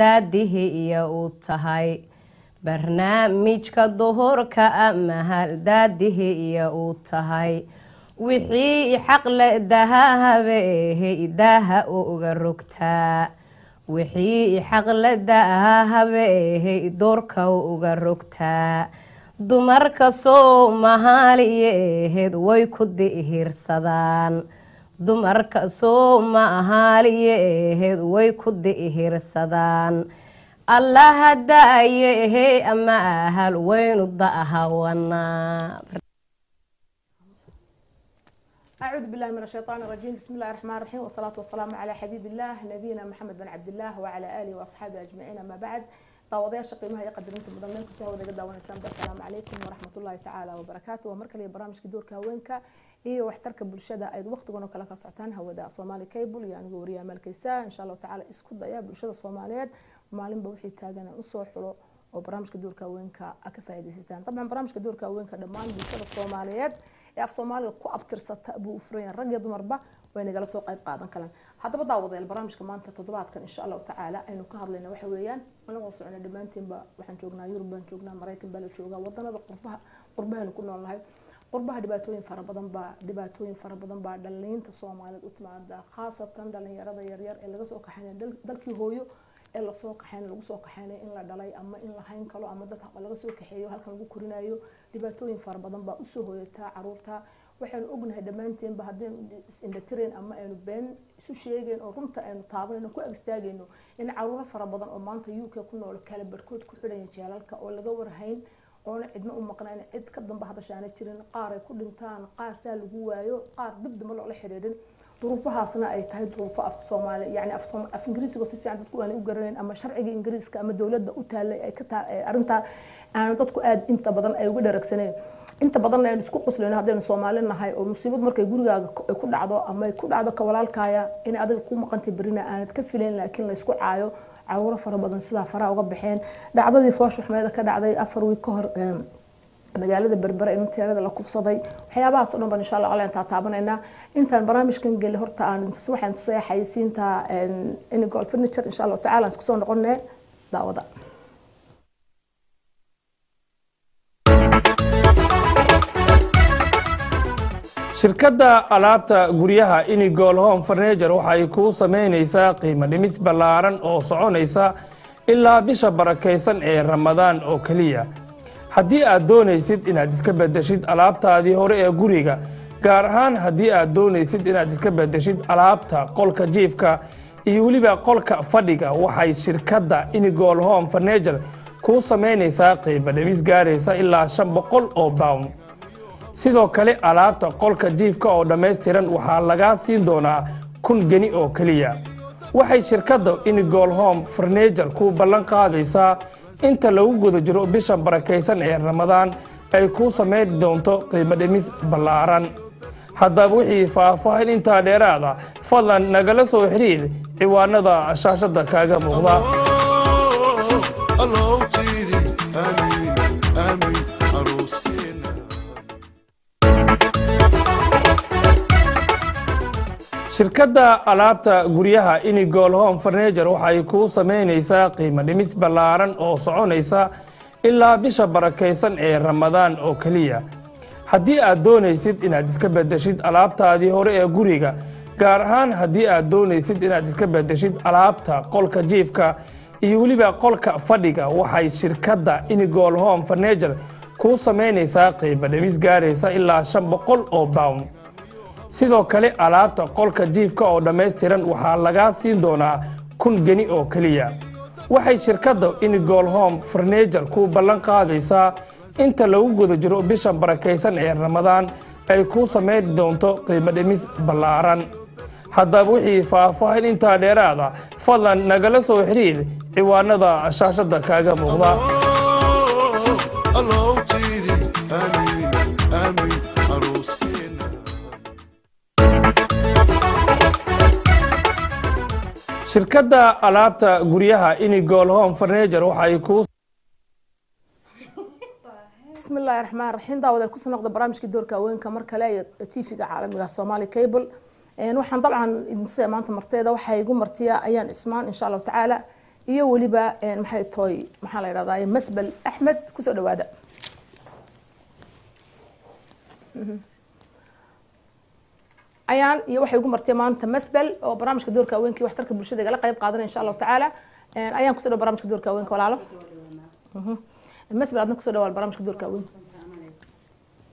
daadihiiya u tahay barnaamijka duhurka mahal daadihiiya u tahay wixii xaqle dahahabehe daha uga rogtaa wixii xaqle dahahabehe doorka uga rogtaa dumarka Soomaaliyeed way ku dihirsadaan dumarka Soomaaliyeed way ku dihirsadaan Allah daayehe ama ahal waynu daahawana. أعوذ بالله من الشيطان الرجيم بسم الله الرحمن الرحيم والصلاة والسلام على حبيب الله نبينا محمد بن عبد الله وعلى آله وأصحابه أجمعين ما بعد طاوضيا شقيمها يقدر أنتم مضمنين كسهو ذا قدا ونسام السلام عليكم ورحمة الله تعالى وبركاته ومركلي برامج كدور كهوينك إيه واحترك بالشدة أيضا وقت قنو كلا كسعتان هو ذا صومالي كيبل يعني قوريا ملكيسا إن شاء الله تعالى اسكت ضيا بالشدة الصوماليات ومعلم بوحي تاجنا نصوحلو وبرامج كدور كهوينك أكفاية ديستان طبعا برامج كدور كهوينك دمان بالشدة الصوماليات af Soomaaliga ku abtirsata buu fureen rag iyo dumarba way nagala soo qayb qaadan kalaan hadaba daawadayaal barnaamijka maanta toddobaadkan insha Allah taala aynu ka hadlayna waxa weeyaan anagoo socona dhamaantiinba waxaan joognaa Yurub baan joognaa Mareykan baa la joogaa wadanada qurbaha ku nool nahay qurbaha dhibaatooyin fara badan baa dhalinyarada Soomaaliyeed u timaada khaasatan dhalinyarada yar yar ee laga soo kaxaynay dalkii hooyo ee la soo kaxaynay in la dhalay ama in la hayn kalo ama dad laga soo kaxeeyo halkan lagu korinayo dhibaatooyin fara badan baa u soo hooyata caruurta waxaan ognahay dhamaanteen ba hadeen indhatireen ama aynu been isu sheegeen oo runta aynu taabanayno ku agstaagayno in caruur fara badan oo maanta UK ku nool kala barkood ku xidhan jeelalka oo laga warhayn oo cidna u maqnaan cid ka dambe hadashaana jirin qaar ay ku dhintaan qaar saa lagu waayo qaar dib dambe loo la xiriirin duruufahaasna ay tahay duruufo af Soomaali yani af Ingiriisiga si fiican dadku aan u garaneen ama sharciga Ingiriiska ama dawladda u taalay ay ka arinta aan dadku aad inta badan ay uga dharagsaneen inta badan ay isku qosleen hadeen Soomaali nahay oo musiibad markay gurigaaga ku dhacdo ama ay ku dhacdo ka walaalkaaya in adiga ku maqantay barina aanad ka fileen laakiin la isku caayo caawro fara badan sida fara uga baxeen dhacdadii Foosh Axmed ka dhacday 4 wiil ka hor magaalada Berbera in teerada la kufsaday waxyaabahaas oo dhan insha Allah aan taabanayna intaan barnaamijkan gal horta aan waxaan tusay xayisiinta in gold furniture insha Allah taala aan isku soo noqonay daawada shirkadda alaabta guryaha Inigol Home Furniture waxay ku sameynaysaa qiimo dhimis ballaaran oo soconaysa ilaa bisha barakeysan ee Ramadaan oo kaliya haddii aad doonaysid inaad iska bedeshid alaabtaadii hore ee guriga gaar ahaan haddii aad doonaysid inaad iska bedeshid alaabta qolka jiifka iyo waliba qolka fadhiga waxay shirkadda Inigol Home Furniture ku sameynaysaa qiimo dhimis gaaraysa ilaa 500 oo pound sidoo kale alaabta qolka jiifka oo dhameystiran waxaa laga siin doonaa 1,000 geni oo kaliya waxay shirkadda Inigol Home Furniture ku ballan qaadaysaa inta lagu guda jiro bisha barakeysan ee Ramadaan ay ku sameyn doonto qiimo dhimis ballaaran haddaba wixii faahfaahin inta dheeraada fadlan nagala soo xiriir ciwaanada shaashada kaaga muuqda shirkadda alaabta guryaha Inigol Home Furniture waxay ku sameynaysaa qiimo dhimis ballaaran oo soconaysa ilaa bisha barakeysan ee Ramadaan oo kaliya haddii aad doonaysid inaad iska bedeshid alaabtaadii hore ee guriga gaar ahaan haddii aad doonaysid inaad iska bedeshid alaabta qolka jiifka iyo waliba qolka fadhiga waxay shirkadda Inigol Home Furniture ku sameynaysaa qiimo dhimis gaaraysa ilaa 500 oo pound sidoo kale alaabta qolka jiifka oo dhameystiran waxaa laga siin doonaa 1,000 geni oo kaliya waxay shirkadda Inigol Home Furniture ku ballan qaadaysaa inta lagu guda jiro bisha barakeysan ee Ramadaan ay ku sameyn doonto qiimo dhimis ballaaran haddaba wixii faahfaahin inta dheeraada fadlan nagala soo xiriir ciwaanada shaashada kaaga muuqda shirkadda alaabta guryaha Inigol Home Furniture waxay ku بسم الله الرحمن الرحيم داود الكوسو نقد برامجك دورك وينك markale TV-ga caalamiga Somali Cable waxaan dabcan maanta martayda waxa igu martiya ayaan Ismaan insha Allah taala iyo waliba maxay tahay maxaa la yiraahdaa Masbel Axmed ku soo dhawaada ayaan iyo waxay ugu martay maanta Masbel oo barnaamijka doorka haweenka waxtarka bulshada igala qayb qaadanay insha Allah taala ayaan ku soo dhawaad barnaamijka doorka haweenka walaalo Masbel aadna ku soo dhawaad barnaamijka doorka haweenka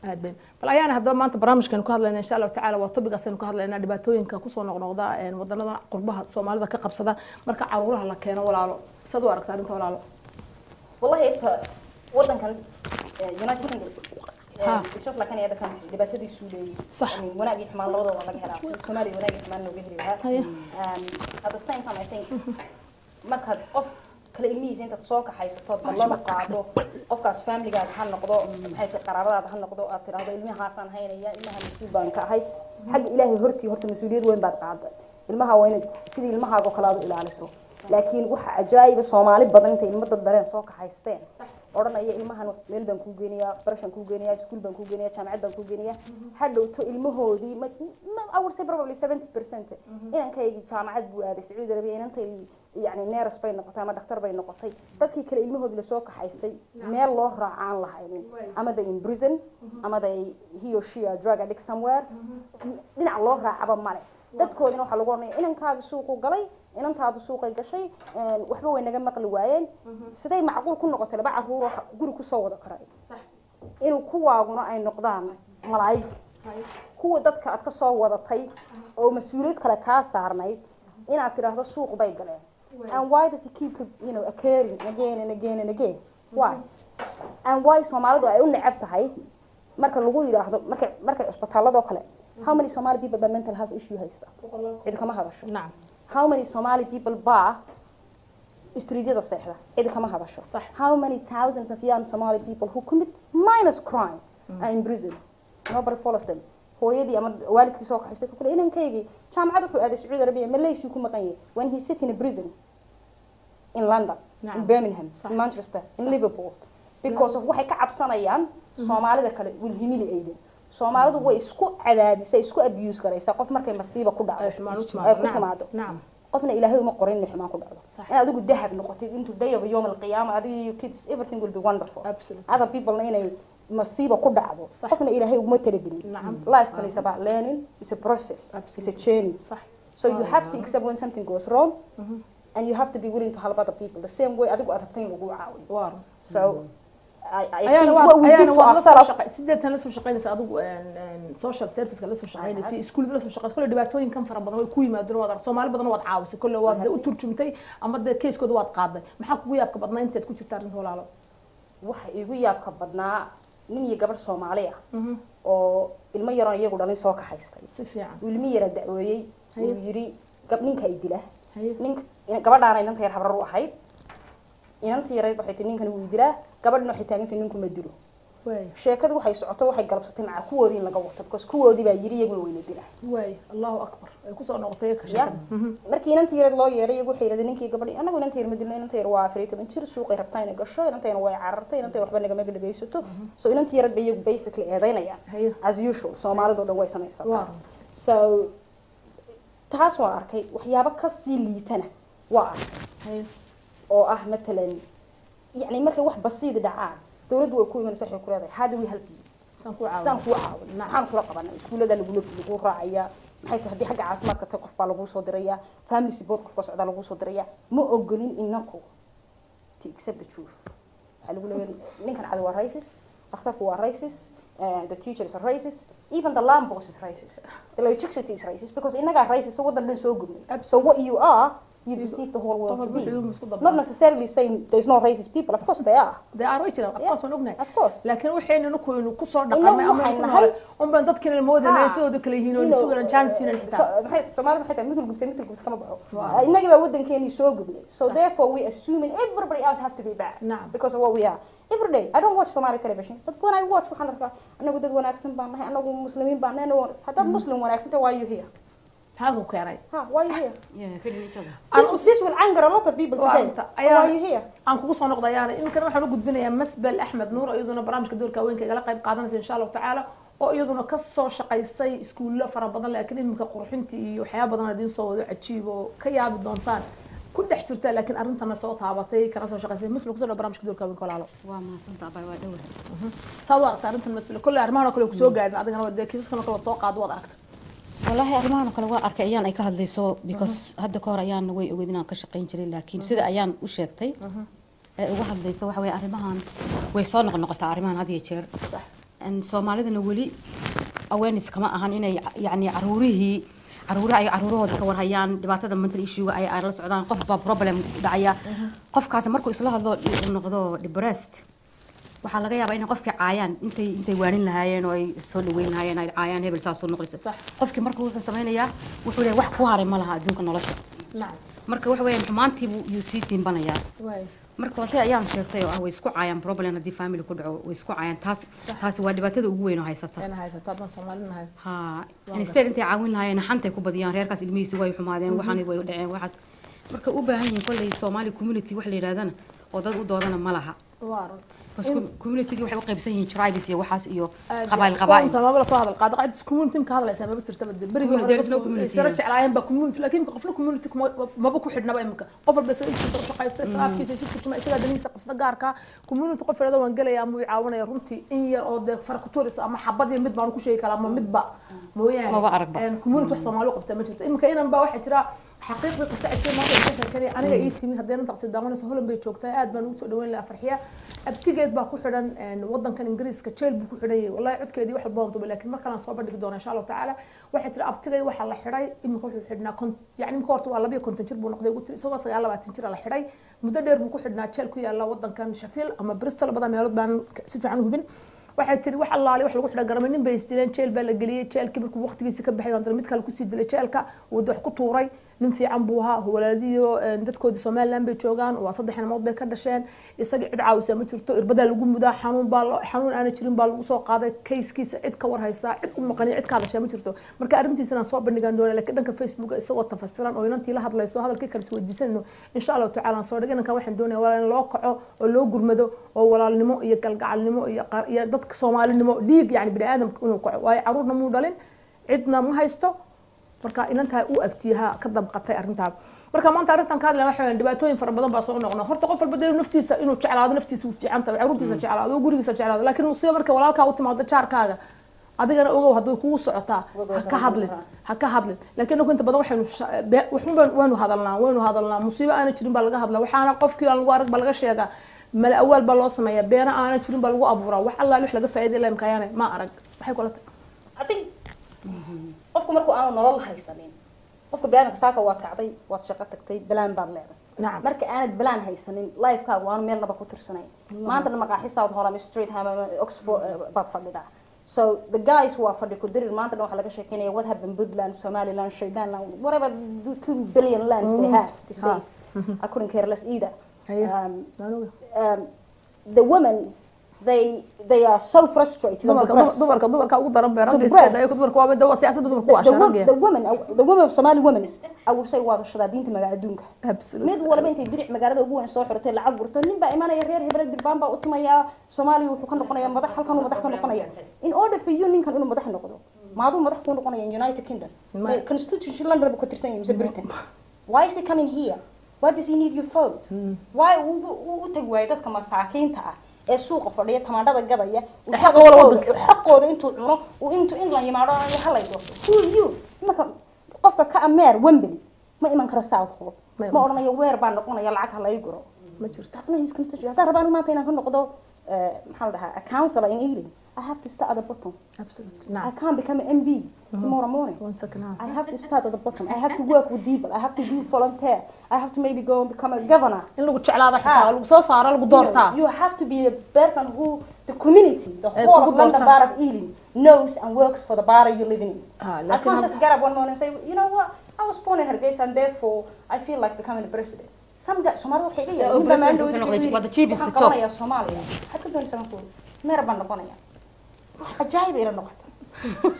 aad been bal ayaan hadaba maanta barnaamijkan ku hadlaynaa insha Allah taala waa topic asan ku hadlaynaa dhibaatooyinka ku soo noqnoqda wadannada qurbaha Soomaalida ka qabsada marka caruuraha la keeno walaalo sad u aragtaa inta walaalo wallahi inta wadankan United Kingdom it's just like any other country dhibaatadii suuleeyay wanaag iyo xumaan labadaba laga helaa Soomaaliya wanaag iyo xumaan looga helaa at the same time I think marka qof kala ilmihiisa inta soo kaxaysato ballan qaado qofkaas family-gaaga ha noqdo maxay qaraabadaada ha noqdo aad tiraahdo ilmahaasaan haynaya ilmaha mas'uul baan ka ahay xagga ilaahay horta mas'uuliyad weyn baad qaaday ilmaha waa inaad sidii ilmahaaga kala ilaaliso laakiin waxa ajaayib Soomaali badan inta ilmo dad dareen soo kaxaysteen oranaya ilmahan meel baan ku geenayaa barashan ku geenayaa iskuul baan ku geenayaa jaamacad baan ku geenayaa hadhowto ilmahoodii I would say probably 70% inankaygi jaamacad buu aaday Sacuudi Arabiya inantay يعني نيرس بين نقطة ما دكتور بين نقطتين تذكر كل إلمه هذا لسوق حيستي مال الله رعان الله يعني أما ده in prison أما ده he or she are drug addict somewhere دين الله رعب ماله تذكر إنه حلوقنا إن أنت هذا السوق وقلي إن أنت هذا السوق الجشي وحبوا إن جمع قلوين سداي معقول كل نقطة لبعض هو جرو كسوة ذكرى صح إنه كوا قلنا أي نقدان ملاي كوا تذكر كسوة ذكرى أو مسؤولية كلا كاس عرناي إن أتراه السوق بيجله and why does he keep occurring again and again and again why and why Soomaalidu ay u necab tahay marka lagu yiraahdo marka isbitaalada kale how many Somali people with mental health issue haysta cid kama hadasho naam how many Somali people ba istriidada seexda cid kama hadasho how many thousands of young Somali people who commit minus crime are in prison nobody follows them hooyadii ama waalidkii soo kaxaystay kule inankaygi jaamacad wuxuu aaday Sacuudi Arabiya Malaysia ku maqan yahay when he sit in a prison in London in Birmingham in Manchester in Liverpool because of waxay ka cabsanayaan Soomaalida kale will humiliate Soomaalidu way isku cadaadisay isku abuse garaysa qof markay masiiba ku dhacdo ay ku timaado qofna Ilaahay uma qorin in xumaan ku dhacdo in adigu dahab noqotid into day of yawm al-qiyamah adigu kids everything will be wonderful other people inay مصيبة كل عضو قفنا إلى هي ومترجمين life can is about learning it's a process it's a journey so you have to accept when something goes wrong and you have to be willing to help other people the same way أديكوا أتفقين وجوع عاون so sideetan la soo shaqeynaysa adigu social service la soo shaqeynaysa iskuulada la soo shaqeynaysa kullu dhibaatooyin kan fara badan way ku yimaadeen wada Soomaali badan wad caawisay kullu wad u turjumtay ama case-kooda wad qaaday maxaa kugu yaabka badnaa intaad ku jirtaa arinta walaalo waxa igu yaabka badnaa nin iyo gabar Soomaali ah oo ilmo yar iyagu dhalin soo kaxaystay si fiican ilmo yar dacweeyay uu yiri ninka ay dila ninka gabadhaan inanta yar habrar u ahayd inanta yar waxay ninkan uu dilaa gabadhna waxay taagantay ninku ma dilo sheekadu waxay socoto waxay galabsatay maca kuwoodii in laga wato because kuwoodii baa yiri iyagu wayna dilaa Allahu akbar ay ku soo noqotay ka sheekada markii inanta yar loo yeeray iyagu waxay yiraahdeen ninkii gabadhii anagu inanta yar ma dilno inanta yar waa 14 jir suuqay rabtaa inay gasho inanta yar way carartay inanta waxba naga dhageysato so inanta yar bay iyagu basically eedaynayaan as usual Soomaalidu dhan way sameeysaa so taas waa arkay waxyaabo ka sii liitana waa oo ah matalan يعني مركي واحد بسيط دعاء تولد ويكون من صحيح كل هذا هذا ويهلب سانكو عاون نعم كل طبعا السكول هذا اللي بيقول راعية حيث هدي حاجة عاطمة كتوقف على لغو صدرية فاملي سبورت كفاس على لغو صدرية مو أقولين إنكو to accept the truth قالوا مين كان عدو racist أختار هو racist the teacher is a racist even the lamb boss is racist the electricity is racist because إنك racist so what they're so good so what you are you perceive the whole world to be not necessarily saying there's no racist people of course they are of course ونقولنا of course لكن وحين نكون كسر دقمة أم بن ضد كنا الموضة ما يسوي ذكر هنا ونسوي رجال سين الحتاب سمعنا بحتى مثل قلت كم بعو إنك بودن كان يسوق قبله so therefore we assuming everybody else have to be bad because of what we are every day I don't watch Somali television but when I watch وحنا رفع أنا قد وانا أحسن بنا أنا مسلمين بنا أنا حتى مسلم وانا أحسن why you here هذا كاري why you here this will anger a lot of people today why you here aan kugu soo noqday yani in kan waxa lagu gudbinayaa Masbel Axmed Nuur iyaduna barnaamijka doorka haweenka igala qayb qaadanaysa insha Allah taala oo iyaduna ka soo shaqaysay iskuulo fara badan laakiin imika qurxintii iyo waxyaabo badan idin soo wado cajiib oo ka yaabi doontaan كل حجرتها لكن أرنتنا صوت هابطي كنا سو شقيسين مثل كسر برامج كدول كابين كلالو وما سنت أباي وادور صور أرنتنا مثل كل أرمانا كله كسو قاعد بعدين أنا ودي كيس كنا كله تسوق عاد وضع أكتر والله أرمان كلا وأرك أيان أي كهذا سو because هذا كار أيان وي ودينا كشقين جري لكن سيد أيان وشيكتي واحد ليس واحد ويا أرمان ويصار نقطة أرمان هذه يشير صح إن سومالي ذا نقولي أوانس كمان أهان إنه يعني عروره عروره كور هيان دبعتها من تري شو أي على السعودان قف بروبلم دعيا قف كاس مركو إصلاح هذا نقضه دبرست waxaa laga yaabaa in qofkii caayaan intay waanin lahaayeen oo ay soo dhaweyn lahaayeen ay caayaan hebel saas soo noqonaysa qofkii markuu wuxuu sameeyaa wuxuu leeyahay wax ku haray ma laha adduunka nolosha marka wax weeyaan xumaantii buu yuu sii tiimbanayaa marka wasi ayaan sheegtay oo way isku caayaan problem hadii family ku dhaco way isku caayaan taas waa dhibaatada ugu weyn oo haysata ma Soomaalinahay ha instead intay caawin lahaayeen xantay ku badiyaan reerkaas ilmihiisa way xumaadeen waxaan way u dhaceen waxaas marka u baahan yihiin kulay Somali community wax la yiraahdana oo dad u doodana ma laha community waxay u qaybsan yihiin tribes iyo waxaas iyo qabaa'il tamam la soo hadal qaad qaad community ka hadlaysa ma jirta bariga sara jeclaayeen ba community laakiin qofna community ma ba ku xidhnaba imka qof walba soo shaqaysta saafkiisa isku turjuma isaga daniisa qabsada gaarka community qof reedo waan galaya ama caawinaya runtii in yar oo de farqatuuris ama xabad iyo mid baan ku sheegi kala ama midba mooyaan community wax Soomaali qabta ma jirto imka inaan ba waxa jira حقيقة قصة ما بيجي كذي أنا جيت من هذين تقصد دعوانا سهولة بيجوكتها أد بنوت دوين لأفرحية أبتجد بقى كحرن وضن كان إنجليز كتشيل بكحرني والله عد كذي واحد بانطو لكن ما كان صعب بدك دون إن شاء الله تعالى واحد ترى أبتجد واحد على حراي إما كل حدنا كنت يعني مكورتو على بيه كنت نشرب ونقدر قلت سوا صيا الله بتنشر على حراي مدرب بكحرنا تشيل كوي الله وضن كان شفيل أما بريستول بدل ما يرد بان سيف عنه بين waxay tiri wax allaali wax lagu xidha garamanin bay isdileen jeel baa la galiyay jeelkii markuu waqtigiisa ka baxay aan mid kale ku sii dilay jeelka uu wax ku tuuray nin fiican buu ahaa walaaliyo dadkoodii Soomaaliland bay joogaan waa saddex namood bay ka dhasheen isaga cid caawisa ma jirto irbada lagu mudaa xanuun aan jirin baa lagu soo qaaday case-kiisa cid ka war haysa cid u maqan cid ka hadashay ma jirto marka arrintiisana soo bandhigan doona laakiin dhanka Facebook isagoo tafasiran oo inantii la hadlayso hadalkii kale isweydiisano insha Allah ta'ala soo dhigana kan waxaan doonayaa walaa in loo kaco oo loo gurmado oo walaalnimo iyo galgacalnimo iyo dad Soomaalinimo dhiig yani bini aadamka inuu kaco way caruurna muu dhalin cidna ma haysto marka inantaa u abtiyaha ka dabqatay arrintaa marka maanta arrintan ka hadlaa waxaan dhibaatooyin fara badan baa soo noqonaa horta qof walba dee naftiisa inuu jeclaado naftiisa u fiican tahay caruurtiisa jeclaado gurigiisa jeclaado laakiin uu sida marka walaalka u timaado jaarkaaga adigana ogow hadduu kugu socotaa ha ka hadlin laakiin inta badan waxaynu hadalnaa musiibo aan jirin baa laga hadlaa waxaana qofkii aan lagu arag baa laga sheegaa mal awal baa loo sameeyaa beena aan jirin baa lagu abuuraa wax alla wax laga faa'iido ilaa imkaayane ma arag waxay kula tahay I think qofku markuu aan nolol haysanin qofka balaanka saaka waad kacday waad shaqo tagtay balaan baad leedahay marka aanad balaan haysanin life-kaaga waan meel naba ku tirsanay maanta maqaaxisaad hore street ham Oxford baad fadhidaa so the guys who are fadhi ku dirir maanta waxa laga sheekeynaya what happened Puntland Somaliland Shaydanland whatever 2 billion lands they have these days I couldn't care less either the women they are so frustrated dumarka ugu daran beerada dumarka waa dawa siyaasadda dumarku waa sharciga the women of Somali women I would say waa shadaadiinta magaalada adduunka mid walba intay diric magaalada ugu weyn soo xirtay lacag gurto nin baa imanaya reer hebel dirbaan baa u tumaya Soomaaliya wuxuu ka noqonayaa madax halkan uu madax ka noqonaya in order for you ninkan inuu madax noqdo maadu madax ku noqonaya United Kingdom constitution London ku tirsan yahay Britain why is he coming here why does he need your vote why uu tagway dadka masaakiinta ah ee suuqa fadhiya tamaandhada gadaya xaqooda intuu cuno uu intuu England yimaado ay halaydo who you marka qofka ka ameer Wembley ma iman karo South Hall ma oranayo weer baan noqonaya lacag hala ii guro ma jirto taasna his constitution hada rabaan maanta inaan ka noqdo maxaa la dhahaa a counselor in England I have to start at the bottom absolutely I can't become an MB tomorrow morning one second I have to start at the bottom I have to work with people I have to do volunteer I have to maybe go and become a governor in lagu jeclaado xitaa lagu soo saaro lagu doortaa you have to be a person who the community the whole of London Bar of Ealing knows and works for the bar you're living in I can't just get up one morning and say you know what I was born in Hargeisa and therefore I feel like becoming the president some guys Somali waxay leeyihiin the chief is the top Somalia haka doonaysan ku meera baan noqonaya ajaayib ila noqota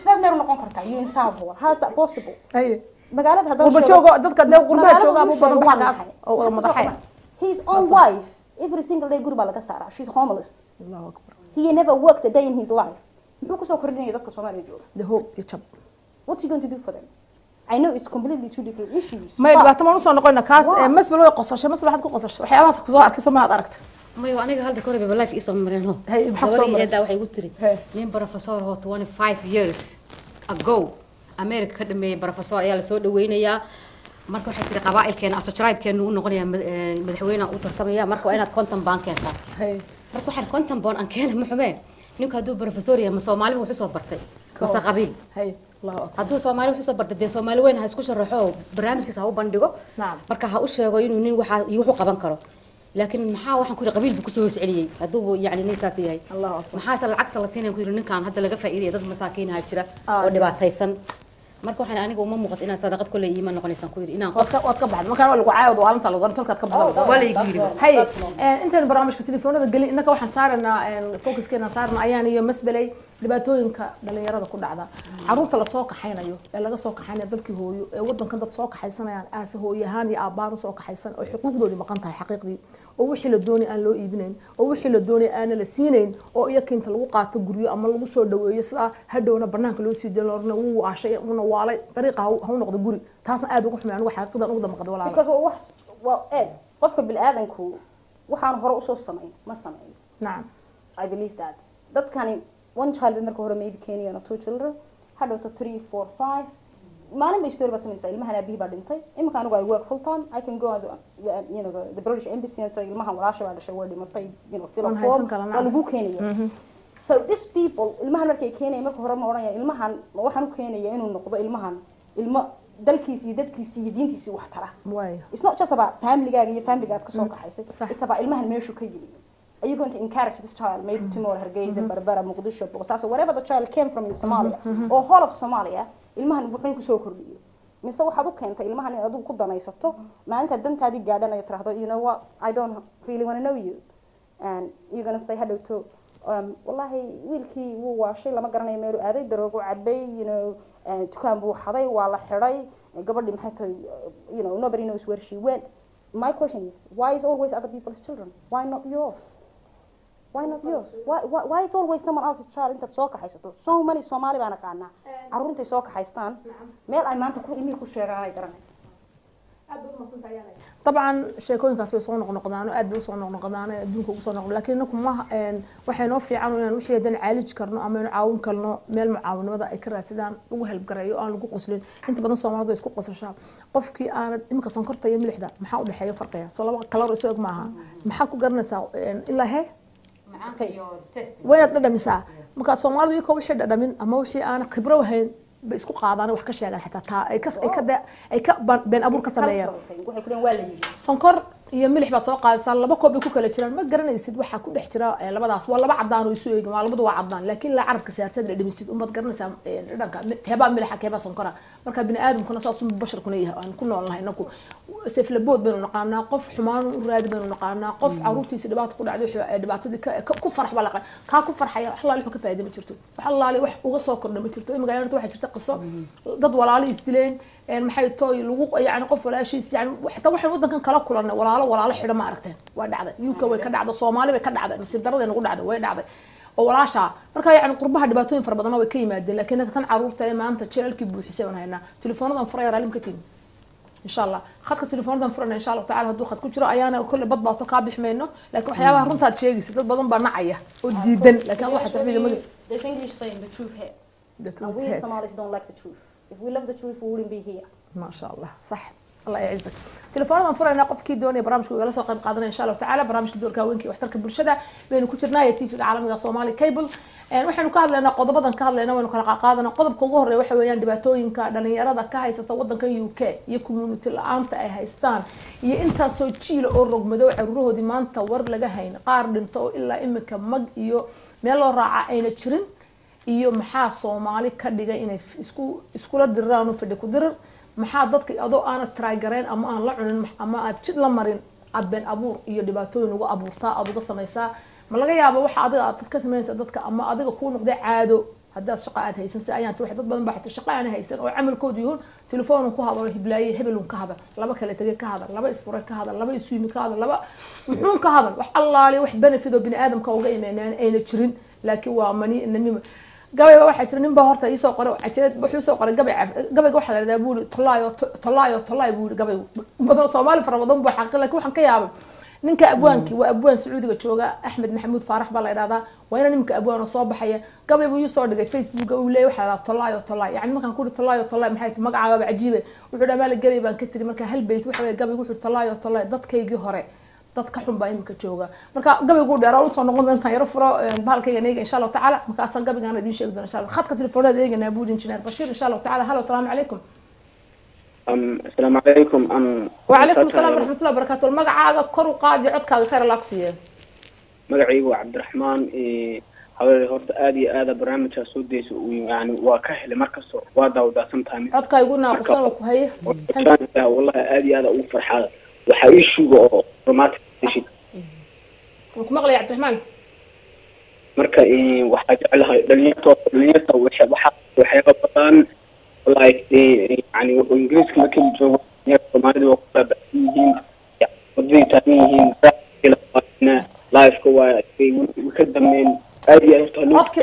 sidaad meera noqon kartaa you insaan buu how is that possible ay magaalada hadda qurba joogo dadka dee qurba jooga abu badan waxaas oo wada madaxay his own wife every single day gurba laga saaraa she's homeless Allahu akbar he never worked a day in his life muxuu ku soo kordhinaya dadka Soomaaliya jooga the hope iyo jab what's he going to do for them I know it's completely two different issues. ما dhibaato ma soo noqonaa kaas masbal way qosashay masbal waxaad ku qosashay waxyaabahaas ku soo arkay soo ma aad aragtay mayo aniga halda kore baba life isoo mareenho Hey, maxaa soo maray? waxay igu tiri nin professor ho 25 years ago America ka dhameeyay professor ayaa la soo dhaweynayaa marka waxay tiri qabaa'ilkeena asoo tribe-keena uu noqonayaa madaxweynaha uu tartamaya marka waa inaad konton baan keentaa marka waxaan konton baan aan keenay ma xumeen ninka hadduu professor yahay ma Soomaali wuxuu soo bartay mase qabiil hadduu Soomaali wuxuu soo bartay dee Soomaali weyn ha isku sharaxo barnaamijkiisa ha u bandhigo marka ha u sheego inuu nin waxa wuxuu qaban karo laakiin maxaa waxaan ku qabiil buu ku soo celiyay hadduu yani nin saas yahay maxaa lacagta la siinay ku ninkan hadda laga faa'iideeyay dad masaakiin ha jira oo dhibaataysan marka waxaan aniga uma muuqato inaan sadaqad kulli iimaan noqonaysan ku yiri inaan wad ka baxdo markaan lagu caayado waalinta lagu tolkaad ka baxdo wala yiri hay intaan barnaamijka telefoonada galin innaka waxaan saarnaa focuskeena saarnaa ayaan iyo masbalay dhibaatooyinka dhalinyarada ku dhacda caruurta la soo kaxaynayo ee laga soo kaxaynayo dalkii hooyo ee wadankan dad soo kaxaysanayaan aas hooyahan iyo aabaan soo kaxaysan oo xuquuqdooda maqan tahay xaqiiqdii oo wixii la doonay aan loo iibinayn oo wixii la doonay aan la siinayn oo iyakinta lagu qaato guryo ama lagu soo dhaweeyo sida hadhowna banaanka loo sii daloorna uu waashay una waalay dariiqa ha noqdo guri taasna aad ugu xumaan waxa xaqiiqdan ugu damqad walaal because qofka bil aadanku waxaan hore u soo sameeyay ma sameeyo naam I believe that dadkani one child marka hore maybe Kenya and two children had out 3 4 5 maalin bay story batay ilmahan abihi baa dhintay imika anigu I work full time I can go to the British embassy and say ilmahan walaasha baa dhashay way dhimatay fill a form lagu keenayo so these people ilmahan markay keenay marka hore ma oranaya ilmahan waxaan u keenaya inuu noqdo ilmahan ilmo dalkiisa iyo dadkiisa iyo diintiisa wax tara it's not just about family-gaaga iyo family-gaad ka soo kaxaysay it's about ilmahan meeshu ka yimid. Are you going to encourage this child maybe tomorrow Hargeysa, Berbera, Mogadishu, Bosaso, wherever the child came from in Somalia or whole of Somalia, ilmahan wuxuu ku soo kordhiyo mise waxaad u keentay ilmahan in aad ku danaysato maalinta dantaadii gaadhanaya tiraahdo you know what I don't really want to know you and you're going to say hello to wallahi wiilkii wuu waashay lama garanayo meel uu aaday daroogo cabay dukaan buu xaday waa la xiray gabadhii maxay tahay nobody knows where she went. My question is, why is always other people's children? Why not yours? Why not yours? Why is always someone else's child intaad soo kaxaysato? So many Somali baan aqaanaa caruurtay soo kaxaystaan meel ay maanta ku ilmihi ku sheegaan ay garanay طبعا sheekooyinkaas bay soo noqnoqdaan oo aad bay u soo noqnoqdaan adduunka ugu soo noqon laakiin inaku ma waxay noo fiican inaan wixii hadan caalij karno ama inaan caawin karno meel mucaawinada ay ka raadsadaan lagu helb gareeyo aan lagu qoslin inta badan Soomaalidu isku qosashaa qofkii aan imika sonkorta iyo milixda maxaa u dhaxeeyo farqiga soo laba kala soo eg maaha maxaa ku garanaysaa ilaa he wayna dhadhamisaa marka Soomaalidu iyo wixii dhadhamin ama wixii aan khibro wahayn isku qaadaan wax ka sheegan xitaa ay ka been abuur ka sameeyaan waxay ku dheen waa la yiri sonkor iyo milix baad soo qaadaysaa laba koob ay ku kala jiraan ma garanaysid waxa ku dhex jira labadaas waa laba cadaan oo isu eegin waa labadu waa cadaan laakiin la carabka siyaasadda dhimisid umad garanaysaa dhanka teeba milixa keeba sonkora marka bini aadamkuna saas uu bashar kuna yahay aan ku noolnahay inaku saflabood baynu naqaanaa qof xumaan u raadi baynu naqaanaa qof caruurtiisa dhibaato ku dhacday dhibaatadii ku farx baa laqan ka ku farxaya wax laali ka faa'iido ma jirto wax laali wax uga soo kordhay ma jirto magaalada waxa jirta qiso dad walaalo isdileen maxay tooy lagu yani qof walaashiis yani xataa waxay wadankan kala kulanay walaalo xidha ma aragteen waa dhacday UK way ka dhacday Soomaali way ka dhacday nasiib darrada nagu dhacday way dhacday oo walaasha marka yani qurbaha dhibaatooyin fara badan way ka yimaadeen laakiin tan caruurta ay maanta jeelkii buuxisay oo hayna teleefoonadan furaya raalim ka tiin insha Allah khadka teleefoonadan furana insha Allah ta'ala haduu khad ku jiro ayaana kulli badbaato ka bixmayno laakiin waxyaabaha runtaad sheegaysid dad badan baa nacaya oo diidan laakiin waxa taxwiiga ma There's English saying the truth hurts. The truth hurts. We Somalis don't like the truth. If we love the truth we wouldn't be here. ما شاء الله صح الله يعزك تليفوننا فرنا قفكي دوني برامجك ولا سoo qayb qaadanay insha Allah ta'ala barnaamijka doorka haweenka waxtarka bulshada baynu ku jirnaa TV caalamiga Soomaali Cable waxaanu ka hadlaynaa qodobadan ka hadlaynaa waynu kala qaadana qodobka ugu horeeya waxa weeyaan dhibaatooyinka dhalinyarada ka haysata wadanka UK iyo community la'aanta ay haystaan iyo inta soo jiil oo rogmado caruurahoodii maanta war laga hayn qaar dhinto ilaa imika mag iyo meel loo raaca ayna jirin iyo maxaa Soomaali ka dhigay inay iskula diraan oo fadhi ku dirar maxaa dadka adoo aan taageereen ama aan la cunin ama aad jid la marin abeen abuur iyo dhibaatooyin uga abuurtaa aad uga samaysaa ma laga yaabo waxa adiga aad ka sameeyay dadka ama adiga ku noqday caado haddaad shaqo aad haysan si ayaan wax dad badan baa xitaa shaqo aan haysan oo camalkoodu yahay telefoon ku hadalo hiblaaye hebelun ka hadal laba kale tagay ka hadal laba isfure ka hadal laba isuumi ka hadal laba muxuu ka hadal wax allaali wax benefit oo bini aadamka uga iimaanaan ayna jirin laakiin waa mani inamima gabayga waxa jira nin baa horta ii soo qoray cajireed wuxuu soo qoray gabayga waxa la yiraahdaa buuli tolaayo buuli gabaygu badan Soomaali fara badan buu xaqi laakiin waxaan ka yaabay ninka abwaanki waa abwaan Sacuudiga jooga Axmed Maxamuud Faarax baa la yiraahdaa waa inaan ninka abwaan soo baxaya gabaygu uu soo dhigay Facebook uu leeyahay waxa la tolaayo yani markaan ku tolaayo maxay tahay magacaaba cajiibe wuxuu dhamaa gabay baan ka tiri marka hal bayt waxa weey gabaygu wuxuu tolaayo dadkaygii hore dadka xun baa imika jooga marka gabaygu dheeraa u soo noqon doonta yaro furo bahalkayga neega insha Allah taala marka asan gabaygan idin sheegi doona insha Allah khadka telefoonada eegana buud injineer Bashiir insha Allah taala halo assalamu alaykum السلام عليكم وعليكم السلام ورحمة الله وبركاته المقعة كرو قاضي عدك خير الله كسيه مقعي عبد الرحمن حوالي هورت هذا برنامج سوديس ويعني وكهل مركز وادا ودا سمتامي عدك يقولنا قصامك وهي والله هذا أوفر حال وحيشوا رمات شيء مقلي عبد الرحمن مركا وحاجة عليها دنيته وحياة بطان والله يعني وإنجليز كما كل جو يعني وقت بيجين يعني تانيين كلا لايف كوا مقدم من أدي عدك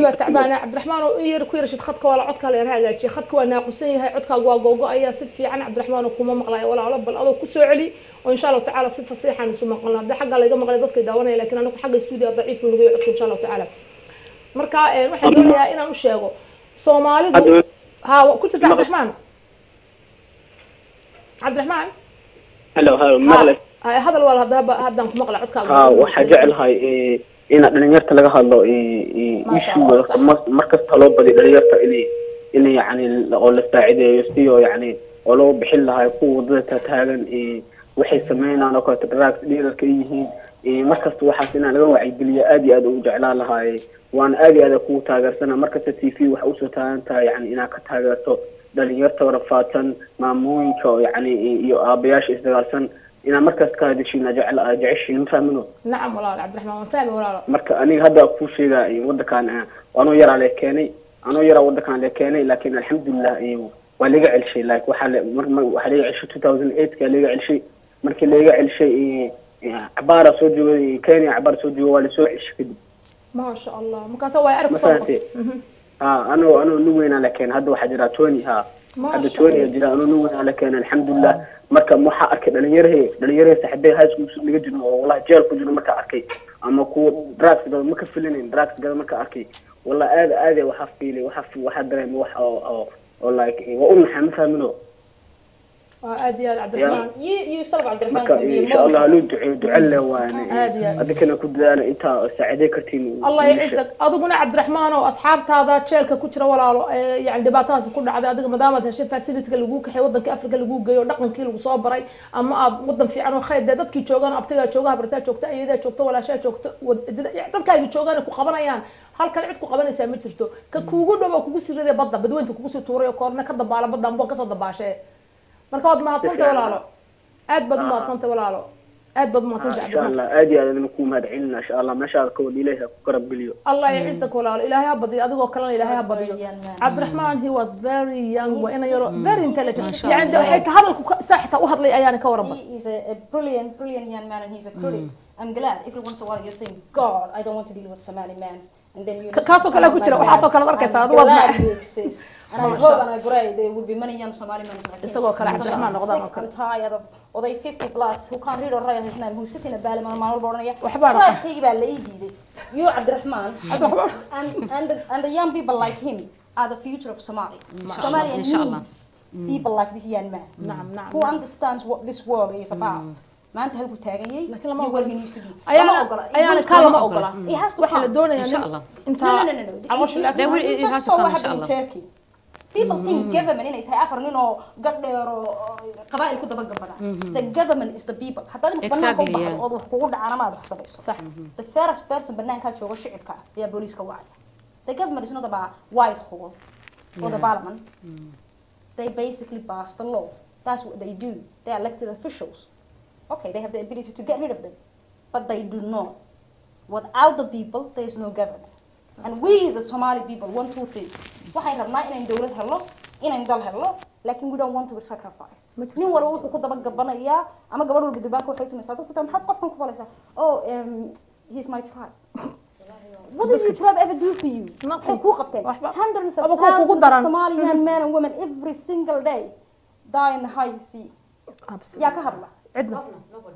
بات تعبانة عبد الرحمن ويركو يرشد خدك ولا عدك لا يرهاجي شي خدك waa naaqusay عدك waa ayaa si fiican عبد الرحمن kuma maqlay wala ala bal adoo ku soo celi oo insha Allah taala si fasiixan isu maqlana hada xaga laga maqlay dadka daawanaya laakiin anagu xaga studio daciif u nugay codku insha Allah taala marka waxaan doonayaa inaan u sheego Soomaalidu ها كنت عبد الرحمن هلا مغلق هذا الولد هذا مقلع عدك وحاجة هاي إن دنيرت لقى هلا يشوف مركز طلاب بدي دنيرت إلي يعني أول الساعدة يستيو يعني ولو بحلها يقوى ضدها تهاجن وحي سمينا أنا كنت براك ليرة كريهين مركز وحاسين على وعي قليا آدي أوجع لها وأنا آدي هذا قوة تاجر سنة مركز التيفي وحوسه تانتا يعني إنا كتاجرته دليرت ورفاتن مامون كو يعني أبياش إستغاثن إنا مركز كهذا شيء نجعل جعش نفهمه نعم والله عبد الرحمن فاهم ولا مركز أنا هذا أقول شيء ذا وده كان أنا يرى عليه كاني أنا يرى وده كان عليه كاني لكن الحمد لله ولقى على شيء لايك وحلي عش 2008 كان لقى على شيء مركز لقى على شيء عبارة سوجو كاني عبارة سوجو ولا سوء كده ما شاء الله مكاسة ويعرف صوته أنا نوين على كان هذا واحد جرا توني هذا توني جرا أنا نوين على كان الحمد لله مركب محا أكيد دليره سحبي هاي سكوب نجدنا والله جال كجنا مركب أكيد أما كو دراكس ده مكفلين دراكس ده مركب أكيد والله هذا وحفيلي واحد درهم والله وأم حمد منه عادي يا عبد الرحمن يوصل عبد الرحمن ان شاء الله له دعاء له وانا هذيك انا كنت انا انت ساعدي كرتين الله يعزك ادغنا عبد الرحمن واصحابتاada jeelka ku jira walaalo yani dhibaatadaas ku dhacday adiga maadaama heshay facility-ga lagu kaxay wadanka Afrika lagu geeyo dhaqankii lagu soo baray ama aad wadan fiican oo khayr dadkii joogan abtiga joogaha barta joogta ayada joogta walaasha joogta dadkaaga joogan ku qabanayaan halkan cid ku qabanaysa ma jirto ka kuugu dhaw kugu sirade badda badweynta kugu soo tuuray oo koorna ka dabaala badda aan ka soo dabaashay marka wad ma hadsanta walaalo aad bad ma hadsanta walaalo aad bad ma hadsanta insha Allah aad iyo aad ku mahadcelina insha Allah ma shaa ka wadi ilaahay ku qarab geliyo Allah yaciisaka walaalo ilaahay ha badiyo adigoo kalena ilaahay ha badiyo Abdurrahman he was very young wa ina yaro very intelligent yani waxay ka hadalku saxta u hadlay ayaan ka waraba he is a brilliant young man and he's a critic I'm glad every once in a while you think God I don't want to deal with Somali men and then you kaasoo kale ku jira waxaasoo kale arkaysa adigu wad ma and I hope and I pray there will be many young Somali men like isagoo kale Abdurrahman noqdaan oo kale tired of they 50 plus who can't read or write his name who sit in a ball man mal boranaya waxba raadkayga baa la iididay you Abdurrahman and the young people like him are the future of Somalia Somalia needs people like this young man who understands what this world is about ما أنت هلكو تاجي لكن لما أقول هني يستدي أيانا كلام أقوله وحنا دورنا إن شاء الله أنت عموش لا it has to come إن شاء الله people think government إنه يتعافر إنه قدر قبائل كده بقى بدأ the government is the people حتى إنه بنا قبض أو حقوق على ما أدرس بس صح the first person بنا كان شو الشعب كا يا بوليس كواعد the government is not about white hole or the parliament they basically pass the law that's what they do they elected officials okay, they have the ability to get rid of them, but they do not. Without the people, there is no government. And we, the Somali people, want two things. Why have not in the hello, in the hello, like we don't want to be sacrificed. New world who could have a yeah, I'm a government with the back of the oh, he's my tribe. what did your tribe ever do for you maxay ku qabteen hundreds of thousands of Somalian men and women every single day die in the high sea يا كهرباء عندنا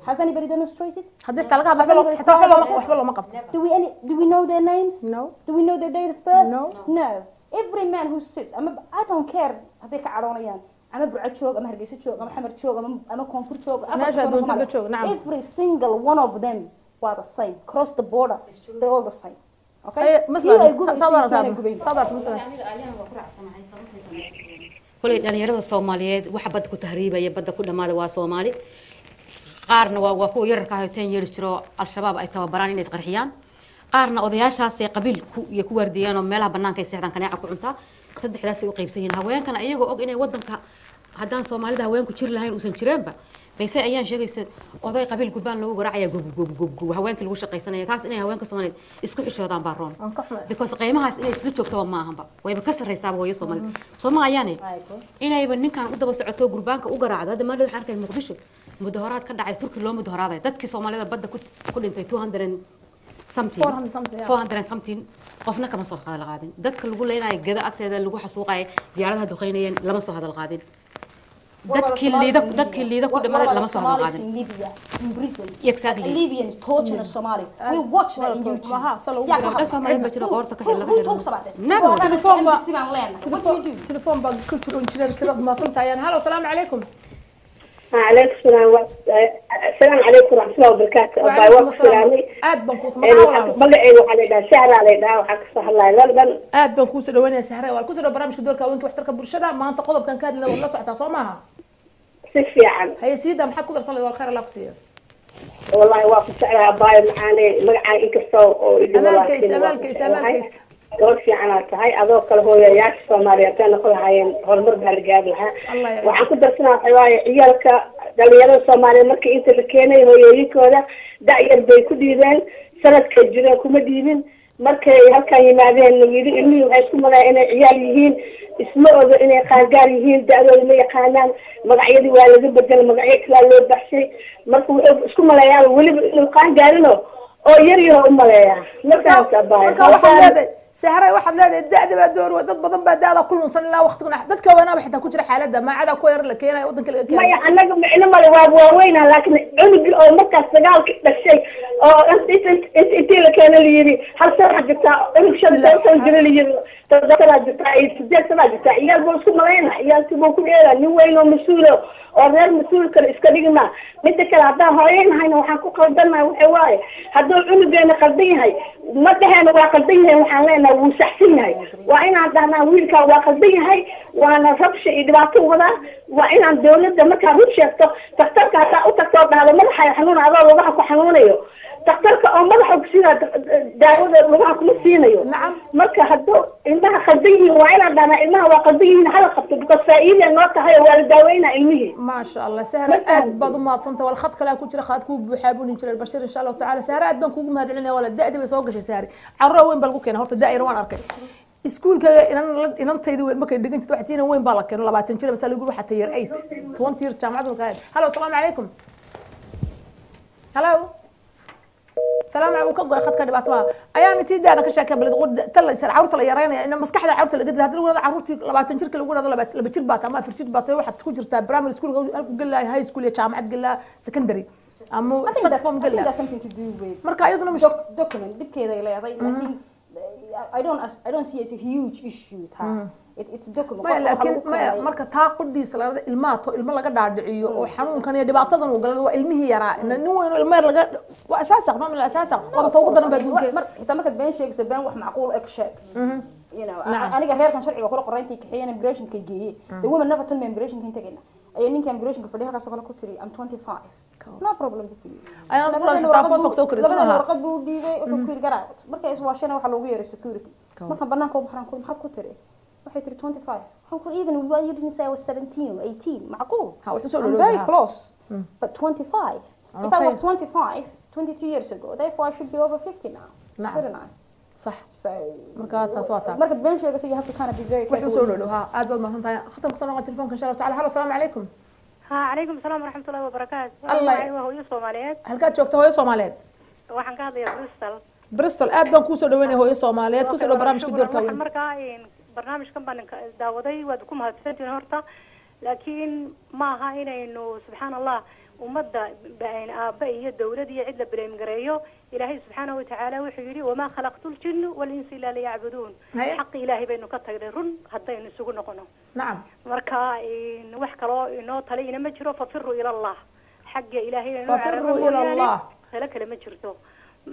has anybody demonstrated هذا تلقى وحبا لو ما قبط do we know their names no do we know their date of birth no every man who sits I don't care هذيك عرونيان أما بعد شوق أما هرجيس شوق أما حمر شوق أما كونفور شوق every single one of them were the same cross the border they're all the same okay كل dhalinyarada Soomaaliyeed waxa bad ku tahriibaya badda ku dhamaada waa Soomaali qaarna waa ku yararka ah 10 years jiro al-shabaab ay tababaraan inay isqarxiyaan qaarna odayaashaas ay qabiil ku wardiyaan oo meelaha banaanka ay seexdaan kanaaca ku cunta saddexdaas ay u qaybsan yihiin haweenkana iyagoo og inay wadanka haddaan Soomaalida haweenku jir lahayn uusan jireenba bayse ayaan sheegaysa oday qabiil gurbaan lagu garaacaya gub haweenka lagu shaqaysanaya taas inay haweenka Soomaaliyeed isku xishoodaan baa roon because qiimahaas inay isla joogto ma ahanba wayba ka sareysaa hooyo Soomaali Soomaaliyaane inayba ninkan u daba socoto gurbaanka u garaacdo hadda maalin waxaan arkay Muqdisho mudaharaad ka dhacay Turki loo mudaharaaday dadkii Soomaalida badda ku dhintay 200 something 400 something qofna kama soo hadal qaadin dadka lagu leenayo gada agteeda lagu xasuuqay diyaaradaha duqeynayeen lama soo hadal qaadin dadkii liida ku dhamaday lama soo hadal qaadin in prison exactly Libyans torturing a Somali we watch that in YouTube gabdha Soomaaliyeed ma jiro qoorta ka xil laga who talks about it never what do you do تليفون بقى كل شيء جيران كذا ما فهمت يعني هلا السلام عليكم عليكم السلام عليكم ورحمة الله وبركاته. وعليكم السلام. آد بنكوس ما حاول. بقى على ده شهر على ده وحق صح الله يلبن. آد بنكوس لو أنا سهرة والكوس لو برامج كدور كونك واحترك برشدة ما أنت قلب كان كاد لو الله سعته صومها. سيفي عن. هي سيدة محد قدر صلي والخير الله قصير. والله واقف سعرها باي معاني مقعد إنكسو. أمال كيس. في عناك هاي أذوق هو ياش سوماليا كان نقول هاي هالمر بهالجابلها وعن كده سنة حواي عيالك دليل الصومالي مركي أنت اللي كانوا هو يريكولا داير بيكوديبن سنة كجرا كومديبن مركي هالكان ينادين يري إني وعيشكم ولا أنا عياليين اسمعوا إني قاعدين دعوا ما يقانان مقعيدي والد بدل مقعيك لا لو بحشي مركو اسكم ولا يال ولي قاعدينه أو يريهم ولا مركا سهرة واحد لا الدعد بدور ودد بدن بدأ كل سنة لا وقت دتك وأنا بحتى كجرا حالة ما عدا كوير لك هنا ودن كل ما يعني أنا ما لو وين لكن عنق أو مركز سجال كذا شيء أنت اللي كان اللي يري هل سرعة جتا أنا شو تنجر اللي يري تذكر جتا يسجل سرعة جتا يال بوسك ملاينا يال تبوكم إيرا نوين ومسؤول أو غير مسؤول كإسكالينا مثل كلامه هاين هاي وحنكو قدرنا وحواي هذول عنق أنا قدين هاي ما تهنا وقدين هاي وحنا وسحسين هاي وإن عندنا ويلك وقدين هاي وأنا ربش إدراكه ولا وإن عند دولة ده ما كان ربش تختار كذا أو تختار هذا ما راح يحنون هذا ولا راح يحنونه تختار أو ما راح يصير داود ولا راح يصير نعم مركز هذول إنها قدين وإن عندنا إنها وقدين حلقة بقصائين النقطة هاي والدواوين علمه ما شاء الله سهرة أد بعض ما تصنت والخط كلا كتير خاتكو بحابون ينشر البشر إن شاء الله تعالى سهرة أد بنكو ما هذا ولا الدائرة بيسوقش سهرة عرّا وين بلقوك هنا هرت الدائرة وين أركي اسكول إن أنت يدو ما كان دقنت توحتين وين بالك ولا بعد تنشر بس يقولوا حتى ير 8 20 ير جامعة وكذا هلا السلام عليكم هلا السلام عليكم قاعد خد كده بتوا أيام تيجي أنا كشاكة بلد تلا يصير عروت لا يرينا إن مسكحة عروت اللي قد لها تقول عروتي لما تنشر كل يقول هذا لما بتشيل باتا ما فرشيت باتا واحد تكون جرتها برامج سكول قل لها هاي سكول يا جامعة قل لها سكندري أمو سكسفهم قل لها مركا أيضا مش document دي كذا يلا لكن I don't see it as a huge issue it's a document لكن ما مركا تاقدي سلا الماتو الما لقى داعيو وحنون كان يدبعتدن وقال ilmihi yaraa in nin weyn ilma laga waa asaas aqoon min asaas qaba tawqad dan bad inta marka been sheegayso been wax macquul ah sheeg you know aniga reerkan sharciga kula qorayntii kaxiyeen immigration ka geeyay the woman never told me immigration kan tagayna ay ninka immigration ka fadhiya ka soo kala ku tiri I'm 25 no problem ay aan kula taafo soo kori sabab warqad buu dhiibay oo ku garaac marka is waashana waxa loogu yeeray security marka banaanka u baxran ku maxad ku tiri waxay tiri 25 how could even why you didn't say I was 17 or 18 معقول I'm very close but 25 if I was 25 22 years ago therefore I should be over 50 now shouldn't I صح so marka taas waa taa marka been sheegayso you have to kind of be very careful soo dhawaa aad baad mahadsantahay khatam ku soo noqon telefoonka insha Allah taala halo assalamu alaykum ha alaykum asalaam wa rahmatullahi wa barakaatuh Allah waa hooyo Soomaaliyeed halka joogto hooyo Soomaaliyeed waxaan ka hadlayaa Bristol bristol aad baan kuusoo dhaweynaya hooyo soomaaliyeed kusoo dhaw barnaamijka doorka weyn markaa barnaamijkan baan daawaday waad ku mahadsantihiin horta laakiin maaha inaynu subxaan allah ummadda aabba iyo dawlad iyo cid la bileem gareeyo ilaahay subxaanahu watacaala wuxuu yidhi wamaa khalaqtu ljinna walinsa ilaa liyacbuduun xaqi ilaahay baynu ka tagnay run haddaynu isugu noqono nacam marka wax kaloo inoo tali ina ma jiro fafiruu ila allah xagga ilaahay fafiruu ila allah tala kale ma jirto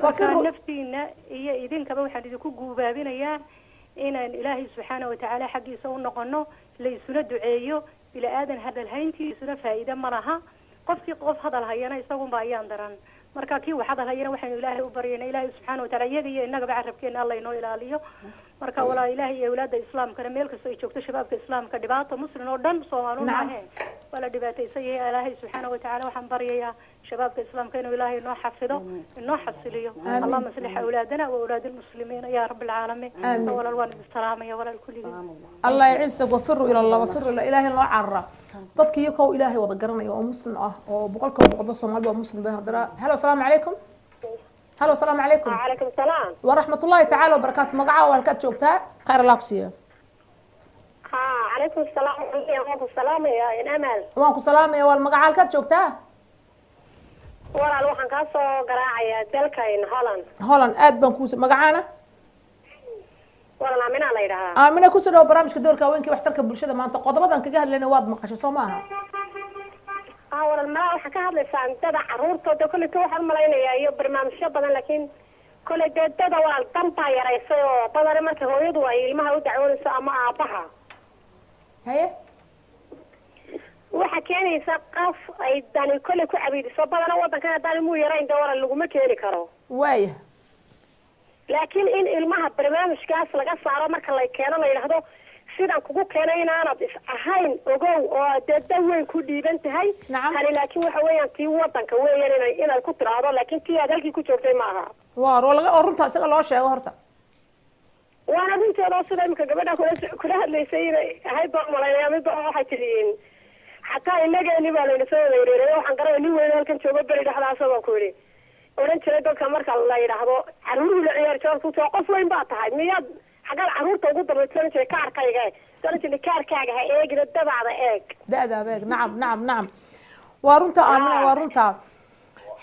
marka naftiina iyo idinkaba waxaan idinku guubaabinayaa inaan ilaahay subxaanahu watacaala xaggiisa u noqono laysuna duceeyo bila aadan hadal hayntiisuna faa'iido ma laha qofkii qof hadal hayana isagunba ayaan daran marka kii wax hadal hayana waxaynu ilaahay u baryayna ilaahay subxaanahu watacaala iyaga iyo innagaba carabkeena alla inoo ilaaliyo marka walaa ilaahay iyo awlaadda islaamkana meel kastoo ay joogto shabaabka islaamka dhibaato muslim oo dhan Soomaalidu ma ahayn wala dhibaataysan yahay ilaahay subxaanahu watacaala waxaan baryayaa shabaabka islaamka inuu ilaahay inoo xafido inoo xasiliyo allahumma aslih awlaadana wa awlaad almuslimiin ya rabb alcaalamiin wala alwalid salaamaya wala kulliga allah yaciisa wafiru ila allah wafiru ila ilaahay loo carra dadka iyo kow ilaahay wada garanaya oo muslim ah oo boqolkiiba Soomaalidu waa muslim baa hadara hello assalamu alaykum hello assalamu alaykum wa alaykum salaam wa rahmatullahi ta'ala wa barakatuh magaca walkaad joogtaa khayr allah ku siiyo عليكم السلام وعليكم السلام يا أمل. وعليكم السلام يا والمقعد كات شوكتها. ولا الوحن كاسو قراعي دلكين هولند آد بنكوس مقعانة. ولا آمنة لا يرها. آمنة كوس لو برامج كدور كوينكي واحترك بالشدة ما أنت قضى بدن كجهل لنا واد مقاش صومها. ولا المرأة حكاها لسان تبع عرورته ده كل توح الملايين يا برنامج شبنا لكن كل ده ولا الطنطا يا رئيسه بدل ما هو يدوي ما هو دعون سأما أبها. هي waxa keenaysa qaf ay dani kale ku cabidiso badan wadanka dani muu yareen dawra lagu ma keeni karo waaya laakiin in ilmaha barnaamijkaas laga saaro marka la keeno la yiraahdo sidan kugu keenay inaanad is ahayn ogow oo dad weyn ku dhiiban tahay kale laakiin waxa weeyaan tii wadanka weeyaan inay ku tiraado laakiin tii aad halkii ku joogtay ma aha waa laga runta isaga loo sheego horta وانا بنتي راسل امك gabadha kula hadlaysay inay ahay baa malaynaya mid waxa tiriyeen xataa inaga ni baa la soo weeraray waxaan garay nin weyn halkan jooga bari dhaxdaas oo ku yiri oran jiray dadka marka la yiraahdo caruur la ciyaar joogto soo qof weyn baa tahay miyaad xagal caruurta ugu dambaysan jiray kaarkayga dadkii kaarkaaga ha eegida dabacda eeg daada eeg nacam waa runta aamina waa runta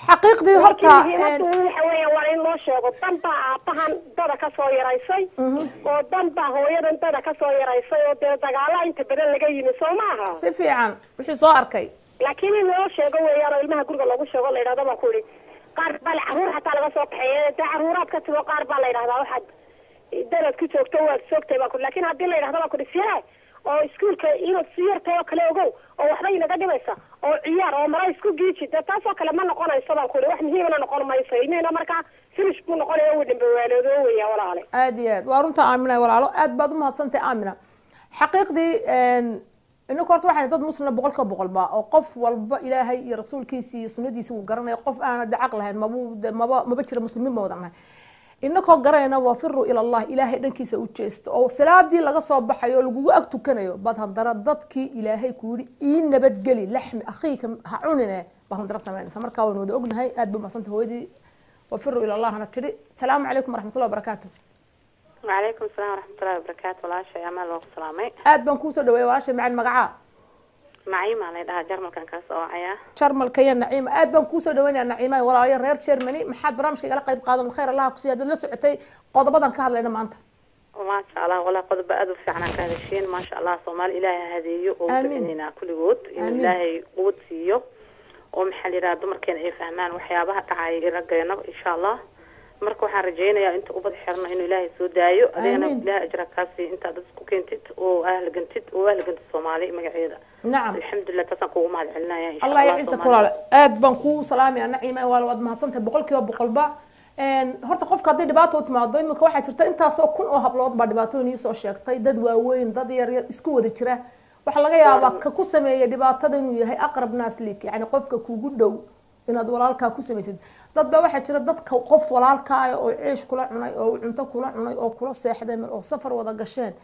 حقيقتي هرتا وين لو شيغو دنبا aabahan dada ka soo yaraysay oo dhanba hooyadan dada ka soo yaraysay oo dagaala inta badan laga yimi Soomaha si fiican wixii soo arkay laakiin in loo sheego weeyaan ilmaha guriga lagu sheego la yiraahdo ma kuli qaar bal caruur hataa laga soo kaxeeyay caruuraad ka tigo qaar baa la yiraahdaa waxa dad ku joogto waa joogtay ba kuli laakiin hadii la yiraahdo ma kuli fiiray oo iskuulka inuu siyartay oo kale ogow oo waxba inaga dhibaysa oo ciyaar oo maray isku giiji taas oo kale ma noqonayso baan kuli wax muhiim ah noqon mayso inayna marka finish ku noqonayo uu dhanba waalado weeyaa walaale aad iyo aad waa runta aamina walaalo aad baad u mahadsantahay aamina xaqiiqdii inuu korto waxay dad muslim boqol ba oo qof walba ilaahay iyo rasuulkiisa iyo sunnadiisa uu garanayo qof aan dacaq lahayn maba jira muslimiin ma wadanahay inakoo garayna wafiru ila allah ilaahay dhankiisa u jeesto oo salaadii laga soo baxayo lagu ag tukanayo bad hadara dadkii ilaahay ku yiri in nabadgeli laxmi akhiika ha cunine baa hadara sameynaysa marka waan wada ognahay aad buu maasanta hooyadii wafiru ila allah ana tiri salaamu calaykum waraxmatullahi wabarakaatuh وعليكم السلام ورحمة الله وبركاته ولا شيء أمل وسلامي aad baan ku soo dhaweeyay walaashay macaan magaca معي ما لها جرمل كان كاس أو عيا جرمل كيان نعيم aad baan ku soo dhaweynaa naciima walaalayaal reer Germany maxaad barnaamijka igala qayb qaadan khayr allah ku siiyay dad la socotay qodobadan ka hadlayna maanta وما شاء الله ولا قد بأدو في عنا كهذا الشيء ما شاء الله صومال إلهي هديه وبإننا كل جود إلهي قوت فيه ومحل راد مركين أي فهمان وحيابها تعاي رجعنا إن شاء الله marka waxaan rajeynayaa inta ubad xirna inuu ilaahay soo daayo adeena ilaahay ajra kaasi inta dad ku keentid oo ahlagantid Soomaali magaceeda nacam alxamdulillah tasan ku mahad celinaya insha Allah ya ciisa kulaal aad baan ku salaamay naciima wad mahadsantahay boqolkiiba horta qofka hadii dhibaato u timaado imika waxa jirta intaas oo kun oo hablood ba dhibaatooyin soo sheegtay dad waaweyn dad yar isku wada jira waxa laga yaabaa ka ku sameeyay dhibaatada inuu yahay aqrab naas leek yani qofka kugu dhow inaad walaalka ku sameeysid dad ba waxa jira dadka qof walaalka ah oo ciish kula cunay oo cunto kula cunay oo kula seexday oo safar wada gasheen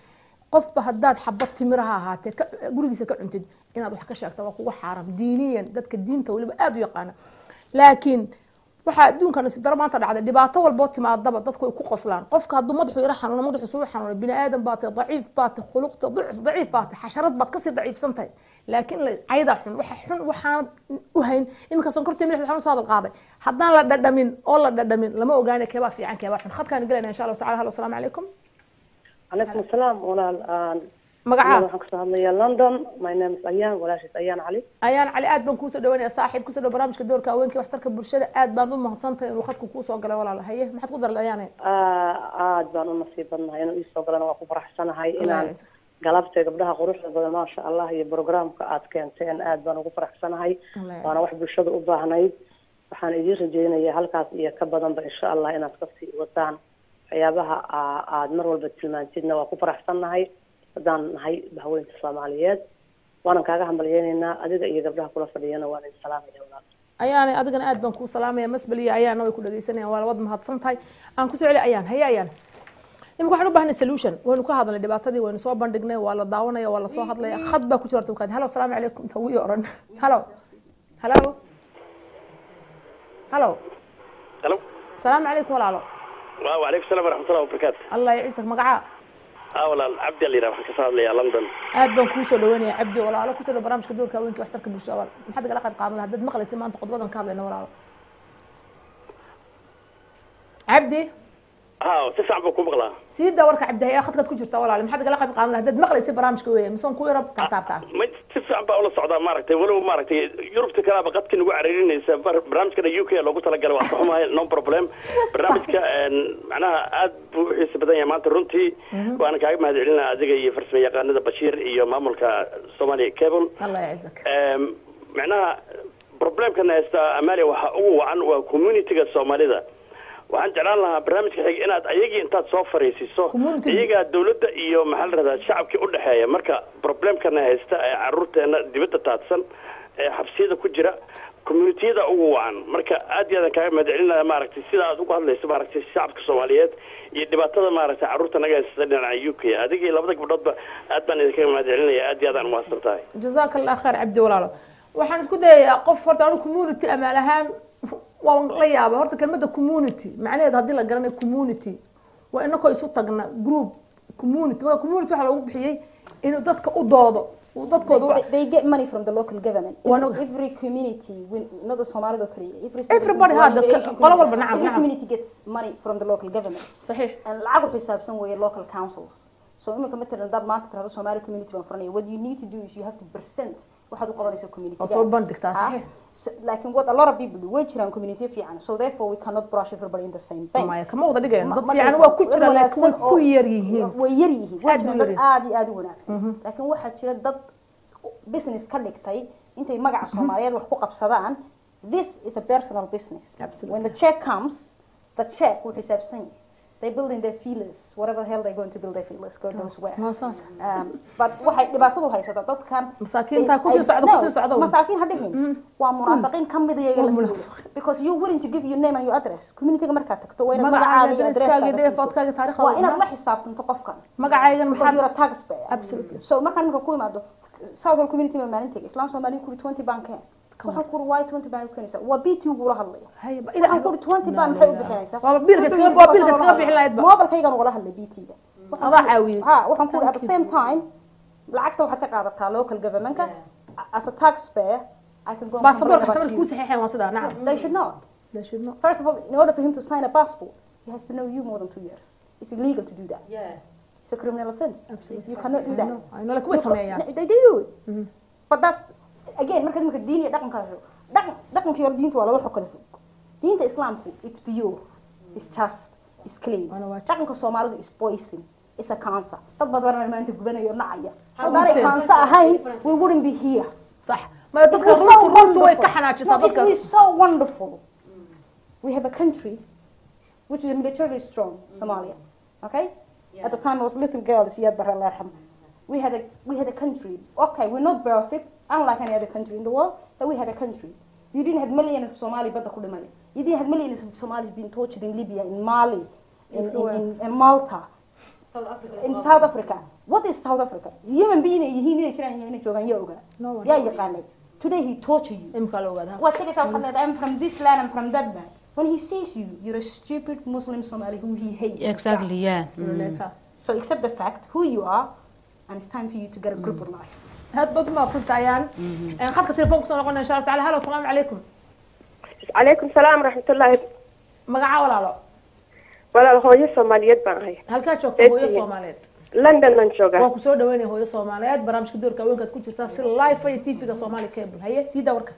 qofba hadaad xabad timiraha ahaatee gurigiisa ka cuntid inaad wax ka sheegto waa kugu xaraam diiniyan dadka diinta waliba aad u yaqaan laakiin waxaa adduunka nasiib daro maanta dhacday dhibaato walboo timaadaba dadku ay ku qoslaan qofka hadduu madaxu yara xanuuno madaxu suu xanuuno bini aadan baad tahay daciif baad tahay khuluqta daciif baad tahay xasharad baad kasii daciifsan tahay laakiin cayda xun waxaan u hayn iminka sonkorta milixda xanuun soo hadal qaaday haddaan la dhadhamin oo la dhadhamin lama ogaana keebaa fiican keebaa xun khadkaan galayna insha allahu tacaala halo asalaamu calaykum calaykum asalaam walaal magacaa waxaan kasoo hadlayaa london my name is ayaan walaashiis ayaan cali ayaan cali aad baan kuusoo dhawaynaya saaxiib kusoo dhaw barnaamijka doorka haweenka waxtarka bulshada aad baan u mahadsantahay inuu khadku kuusoo galay walaal haye maxaad ku darday ayaane aad baan u nasiib badnahay inuu iisoo galana waa ku faraxsanahay inaan galabtay gabdhaha quruxda badan maasha allah iyo programka aad keenteen aad baan ugu faraxsanahay waana wax bulshada u baahnayd waxaan idiin rajaynayaa halkaas iyo ka badanba insha allah inaad kasii wadaan waxyaabaha aad mar walba tilmaantidna waa ku faraxsanahay haddaan nahay haweenka soomaaliyeed waanan kaaga hambalyeynaynaa adiga iyo gabdhaha kula fadhiyana waan idin salaamaya walaal ayaana adigana aad baan kuu salaamaya masbel iyo ayaana way ku dhageysanayaan waa labad mahadsan tahay aan kusoo celi ayaan haye ayaan imika waxaan u baahnay solution waynu ka hadalnay dhibaatadii waynu soo bandhignay waa la daawanaya waa la soo hadlaya khad baa ku jirta ukaad halo asalaamu calaykum inta wii oran halo halo halo halo asalaamu calaykum walaalo وعليكم السلام ورحمة الله وبركاته. الله يعيسك مقعا. والله عبد اللي راح كسر لي لندن. aad baan kuu soo dhaweynaya cabdi walaalo ku soo dhaw barnaamijka doorka haweenka waxtarka bulshada walaal maxaad kala qayb qaadan lahayd dad maqlaysa maanta qodbadan ka hadlayna walaalo cabdi تسعة بكم مغلا. سيدا ورك عبد هي أخذت كت كجرت ولا محد قال لقب قام له دد مقلي سي برامج كويه مسون كوي رب تعب ما تسعة بقى ولا صعدة ماركتي ولو ماركتي يوروب تكلا بقت كن وعريرين برامج كده يوكي لو قلت لك قالوا أصلاً هاي نو بروبلم برامج معناها أد بحس بدأ ما ترنتي وأنا كعيب ما هذي أزيج فرسمية قناة بشير يوم معمول كصومالي كابل. الله يعزك. معناها بروبلم كان يستا أمالي وحقوق عن وكوميونيتي الصومالي ده. waxaan jeclaan lahaa barnaamijka xig inaad ayagii intaad soo fariisiso iyaga dawladda iyo maxaa la radaa shacabkii u dhaxeeya marka problemkana haysta ee caruurteena dibadda taadsan ee xabsiyada ku jira communitiyada ugu wacan marka aad iyo aad kaaga mahadcelinaya maaragtay sida aad ugu hadlayso maaragtay shacabka Soomaaliyeed iyo dhibaatada maaragtay caruurta naga haysta dhinaca UK adigii labada gabdhoodba aad baan idinkaga mahadcelinaya aad iyo aad aan mahadsantahay jazakallahu khair cabdi walaalo waxaan isku dayayaa qof horta anu community amaal ahaan waan la yaabay horta kelmadda community macnaheedu haddii la garanayo community waa inakoo isu tagna group community waa community waxa lagu bixiyay inuu dadka u doodo they get money from the local government every community not the Somali everybody had the every community gets money from the local government صحيح العقد في حساب سوى local councils so إما كمثلا دار ما تكره Somali community بنفرني what you need to do is you have to present واحد وقرر يسوي community أصول بندك صحيح لكن what a lot of people do ويجران community في عنه so therefore we cannot brush everybody in the same thing ما كم وضع دقيقة ضد في عنه وكتير لكن كويريه ويريه عادي وناكس لكن واحد شيء ضد business كلكتي أنت مجا الصوماليات وحقوق بصدان this is a personal business Absolutely. when the check comes the check وحساب سنة they build in their feelers whatever the hell they're going to build their feelers God knows where but waxay dhibaatadu haysata dadkan masaakiinta ku sii socdo masaakiin hadhihin waa munaafiqiin kamid iyaga because you willing to give your name and your address community-ga marka tagto waa inaad magacaaga adresskaaga deefoodkaaga taariikhda waa inaad la xisaabtanto qofkan magacaaga maxaa you're a taxpayer absolutely so markaan ku imaado South community maalintii Islam Soomaali ku 20 baankeen waxaan ku ruwaay 20 baan keenaysa waa BT ugu la hadlaya hayba ila aan ku 20 baan maxay u bixinaysaa waa biilkaas kaga bixin lahayd ba mobilkaygan wala hadlay BT-ga adaa caawiyay waxaan ku at the same time lacagta waxaad ka qaadataa local government-ka as a taxpayer I can go passport xataa ku saxiixay waa sida nacam they should not first of all in order for him to sign a passport he has to know you more than 2 years it's illegal to do that it's a criminal offense absolutely you cannot do that I know like way sameeyaan they do but that's again marka diin iyo dhaqankaasho dhaqanka iyo diintu waa laba xog kala fog diinta islaamku it's pure it's just it's clean dhaqanka Soomaalidu is poison it's a cancer dad badan maanta gubanayo nacaya haddii ay cancer ahayn we wouldn't be here صح ما dadka runtu way ka xanaajisa dadka it's so wonderful we have a country which is militarily strong Somalia okay at the time I was a little girl Ziyad Barre Allah yarham we had a country okay we're not perfect unlike any other country in the world but we had a country you didn't have millions of Somali badda ku dhimay you didn't have millions of Somalis being tortured in Libya in Mali in Malta in South Africa what is South Africa human being yihiin inay jiraan inay joogan yoga yaa yaqaanay today he torture you imka la ogaada what is South Africa I'm from this land I'm from that land when he sees you, you're a stupid Muslim Somali who he hates. Exactly, yeah. So accept the fact who you are, and it's time for you to get a grip of life. هاد بض ما صرت عيان خدت تليفونك صار قلنا إن شاء الله تعالى هلا والسلام عليكم. عليكم السلام ورحمة الله. مقعة ولا لا؟ ولا هو يسوماليات بقى. هل كان شوك هو يسوماليات؟ لندن من شوكا. وكسور دويني هو يسوماليات برامج كدور كوين كتكون تتصل لايف في تي في صومالي كيبل هي سيدا وركا.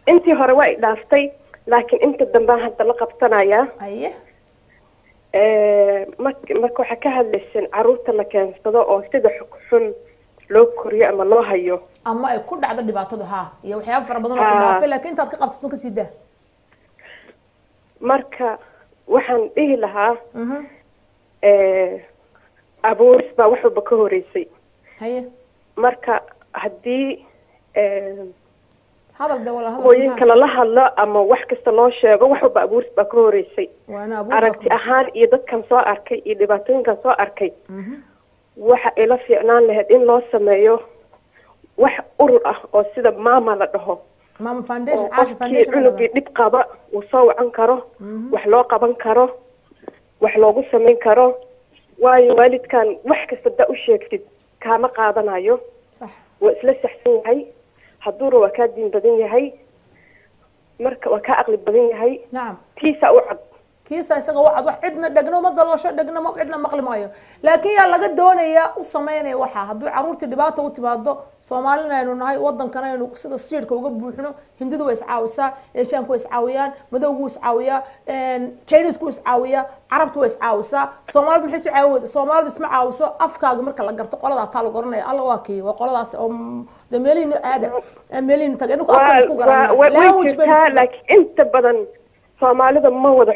أنت هرواي دافتي لكن أنت الدنبان هذا لقب صنايا. أيه. ما كوحكها لسن عروت الله كان صدق أو صدق حكم لو كوريا أما الله هيو. أما يكون عدد دبعته ها يوحيا فربنا كلها في لكن أنت تقبض ستون كسيدة. marka waxaan dhihi lahaa abuuris baa wax walba ka horeysay marka haddii hooyinka lala hadlo ama wax kasta loo sheego wax walba abuuris baa ka horeysay aragti ahaan iyo dadkan soo arkay iyo dhibaatooyinkan soo arkay waxa ila fiicnaan lahayd in loo sameeyo wax urur ah oo sida maama la dhaho ماما فانديشن عاش فانديشن عنقي دب قبا وصو عن كرو وحلو قبن كرو وحلو سمين كرو واي والد كان وحكة صدق وشيكتد كما قادنايو صح وإسلا سحسين هاي حضور وكادين بدين هاي مركا وكا أغلب بدين هاي نعم كيسا وعد كيسا يسقى واحد وحدنا دقنا ما ضلش دقنا ما عدنا مقل مايو لكن يلا قد دونيا وسمينا وحا هدو عرورتي دباته وتبادو سومالنا إنه نهاي وضن كنا إنه قصة السير كوجب وحنا هندو ويسعاوسا إيشان كويسعاويان مدو كويسعاويا تشاينيز كويسعاويا عربت ويسعاوسا سومال بنحس عاود سومال اسمع عاوسا أفكار مركل لقرت قلدا تالو قرنا الله واكي وقلدا دميلين هذا ميلين تجنو أفكار سكو قرنا لا وجبتها لك أنت بدن soomaalida ma wada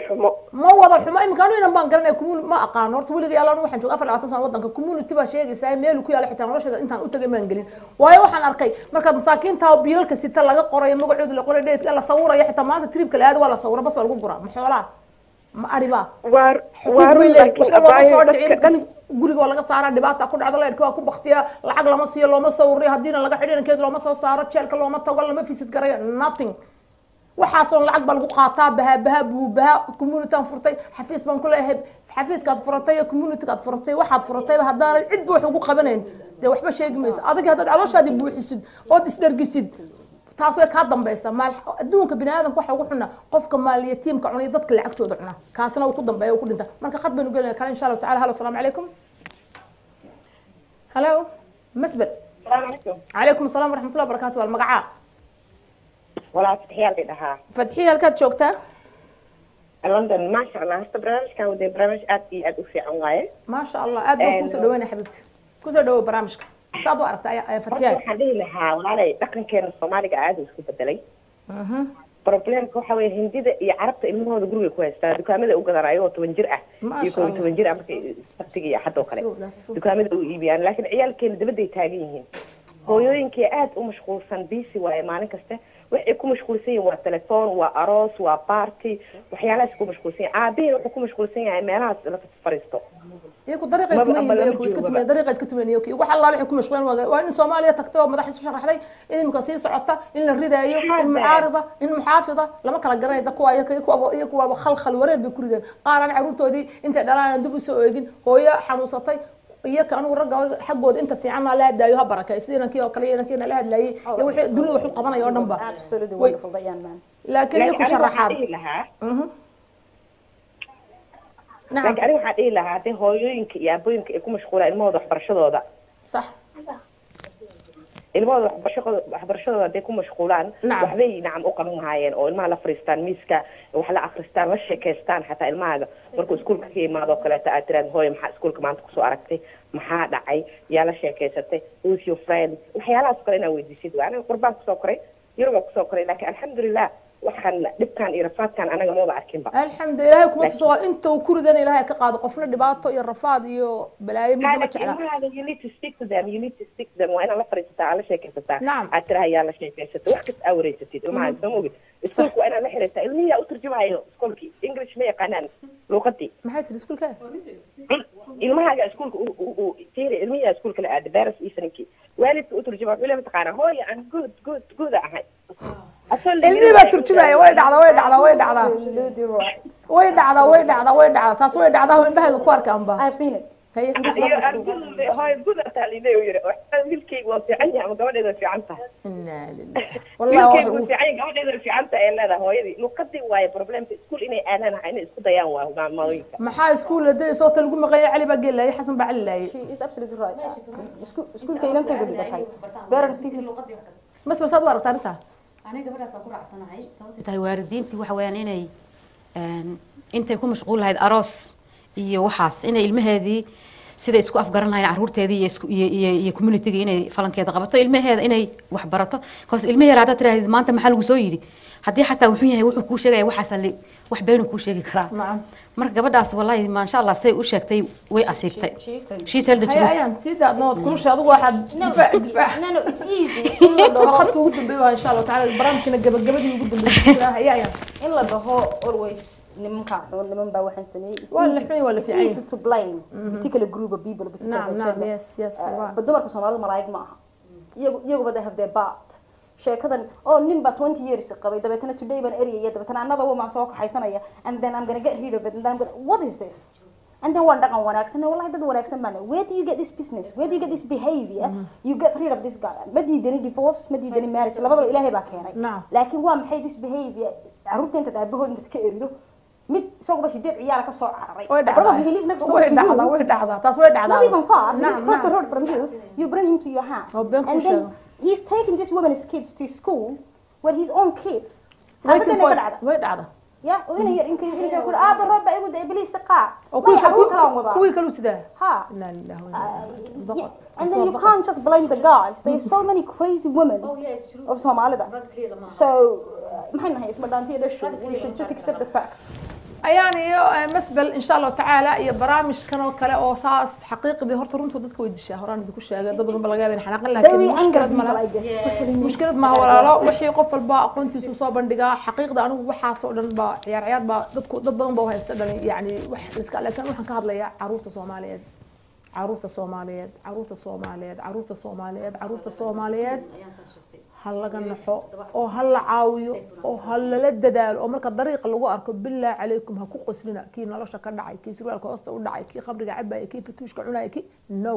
xumo imkaanu inaan baan garanay community ma aqaan horta wiliga yaalan waxaan joogay 4 sano wadanka community baa sheegaysaa meel ku yaala xitaa noloshada intaan u tagay maan gelin waayo waxaan arkay marka masaakiinta oo biilalka sita laga qorayo magacooda la qoray dheedka la sawirayo xitaa maanta tripka la aad waa la sawira bas waa lagu guraa ma xoolaa ma ariba guriga waa laga saaraa dhibaata ku dhacda leedka waa ku baktiya lacag lama siiyo looma sawiriyo hadiina laga xidhiidhankeed looma soo saaro jeelka looma tago lama fisid garayo nothing waxaasoo lacag baa lagu qaataa baha buubaha community aan furtay xafiis baan ku leeyahay xafiiskaad furatay community kaad furatay waxaad furatay haddana cid buu wax ugu qabanayn de waxba sheegi mayso adiga haddaad calooshaadi buuxisid oo isdhargisid taas way ka dambaysaa maal adduunka bini'aadamka waxa ugu xunna qofka maaliyatiimka cunay dadka lacagtooda cuna kaasna uu ku dambeeyo uu ku dhinta marka qad baynu gelinaa kale insha Allah ta'ala halo assalamu alaykum halo masbel alaykum assalam wa rahmatullahi wa barakatuh wal magaca ولا فتحية اللي لها فتحية الكات شوكتا لندن ما شاء الله هسه برامج كان ودي برامج أدي أدو في عنواية ما شاء الله أدو كوسو دوين يا حبيبتي كوسو دو برامجك صادو عرفت يا فتحية حدي لها ولا لكن كان الصومالي قاعد وسكو بدلي بروبلم كو حوي هنديده iyo carabta ilmahooda guriga ku haystaa dukaamada u gadaraayo 10 jir ah iyo 10 jir ah markay sabtiga xad oo kale dukaamada u iibiyaan laakiin ciyaalkeena dibadda ay taagan yihiin hooyooyinkii aad u mashquulsan bisi waaye maalin kasta waxay ku mashquulsan yihiin waa telefoon waa aroos waa party waxyaalahaas ku mashquulsan yihiin aabihiin wuxuu ku mashquulsan yahay meelahaas la fariisto iyagu dariiqay tumayeen iska tumayeen dariiqa iska tumayeen iyo waxa Allah wixii ku mashquulan waa in Soomaaliya tagto madaxiisu sharaxday in imka sii socota in la ridaayo in mucaarida in muxaafida lama kala garanay dadku iyo kuwa khalkhal wareer bay ku rideen qaaran caruurtoodii inta dhalaan dib u soo eegin hooyo xanuusatay iyo kan uu ragga xaqooda inta fiican ma la daayo ha barakaysiina kii oo kale iyo kii la hadlayay iyo wixii dunida wax u qabanayo dhanba laakiin iyo ku sharaxaad نعم لكن أنا waxaan dhihi lahaa hadii hooyooyinka iyo aabooyinka ay ku mashquulaan ilmahooda waxbarashadooda صح ilmahooda waxbarashadooda hadii ku mashquulaan waxbay nacam u qaban lahaayeen oo ilmaha la fariistaan miiska wax la akhristaan la sheekaystaan xataa ilmaha markuu iskuulka ka yimaado kale ta aad tiraad hooyo maxaa iskuulka maanta ku soo aragtay maxaa dhacay yaa la sheekaysatay with your friends waxyaalahaas kale inaa weydiisid waa aniga qurbaan ku soo koray yurub ku soo koray laakiin alxamdulillah waxaan dhibkan iyo rafaadkan anaga ma arkinba alxamdulillah kuma tusoo inta uu kuridan ilaahay ka qaado qofna dhibaato iyo rafaad iyo balaayo mid ma jecla you need to speak to them waa ina la fariisataa la sheekaysataa aad tiraha yaa la sheekaysata wax kasta awreysatid ilmaha soo moogid iskuulku waa ina la xiriirtaa ilmihiyaa u turjumayo iskuulkii english ma yaqaanaan luuqadii maxay tiri iskuulka ilmahaaga iskuulka tiiri ilmihiyaa iskuulka la aada baras iyo saninkii waalidka u turjuma wuxuu leeyahay taqaana hooyo aan good ahay ilmi baa turjumaya way dhacdaa way dhacdaa way dhacdaa way dhacdaa way dhacdaa way dhacdaa taas way dhacdaa indhahayga ku arka amba I've seen it هاي جودة تعليمية ويرى ملكي وفيعني عم قبل إذا في عنتها والله ملكي وفيعني قبل إذا في عنتها إن هذا هو يدي نقدي واي بروبلم في سكول إني أنا عيني سكول ضيان ومع ماويك maxaa iskuul hadii soo talgu maqay cali baa geelay xasan baa cali she is absolutely right iskuul keenan tahay dhigtay parents mas saad u aragtaa inta aniga gabadhaas ku raacsanahay sababtay tahay waalidiintii waxa weeyaan inay intay ku mashquul lahayd aroos iyo waxaas inay ilmaheedii sida isku afgaran lahayn caruurteedii iyo community-ga inay falankeeda qabato ilmaheeda inay wax barato koos ilmaheeda hada tiraahdo maanta maxaa lagu soo yiri hadii xataa wuxuu yahay wuxuu ku sheegay waxaas wax been ku sheegi karaa marka gabadhaas wallahi ma sha Allah say u sheegtay way asiibtay she told the truth ayaan sida nood ku sheegay waxaad difaac no it's easy waqti ugu dambeeyay insha Allah taala barnaamijkina gabagabadii ugu dambeeyay ayaan in la dhaho always nimanka xun niman baa waxaan sameeyay wala fiicay easy to blame particular group of people yes but dumarka Soomaalidu malaa'ig ma aha iyagu they have their part sheekadan oo ninba 20 years qabay dabeetana today ban area dabeetana another woman soo kaxaysanaya and then I'm going to get rid of it and then what is this and then one dhaqan wanaagsan wallahi dad wanaagsan baan where do you get this business where do you get this behavior you get rid of this guy madidani divorce madidani marriage labadaba ilaahay baa keenay laakiin waa maxay this behavior caruurta inta aabahood inta ka erido mid isagoo sideed ciyaar ka soo cararay way dhacdaa taas way dhacdaa not even far just cross the road from you bring him to your house and then he's taking this woman's kids to school where his own kids waiting for way dhacdaa ya وين يمكن يقول ابا ربع يقول ابليس قاع kuwii kale sidaa ha la ilaha and then you can't just blame the guys there are so many crazy women of Somalida so maxay nahay isma dhaantii dhasho we should just accept the facts ayaan iyo masbal insha Allah taala iyo barnaamijkan oo kale oo saas xaqiiqdii horta runtu dadka way dishaa horaan idinku sheegay dad badan laga yaabin xanaaqan laakiin mushkilad ma walaalo wixii qof walba aqoontiisu soo bandhigaa xaqiiqda anigu waxaas oo dhan ba ciyaar ba dadku dad badan baa haysta dhalin yani wax iska laakiin waxaan ka hadlayaa caruurta Soomaaliyeed hal laga naxo oo hal la caawiyo oo hal la dadaalo oo marka dariiqa lagu arko billaah calaykum ha ku qoslina kii nolosha ka dhacay kii surwaalka hoosta u dhacay kii khamriga cabay kii fatuushka cunay kii no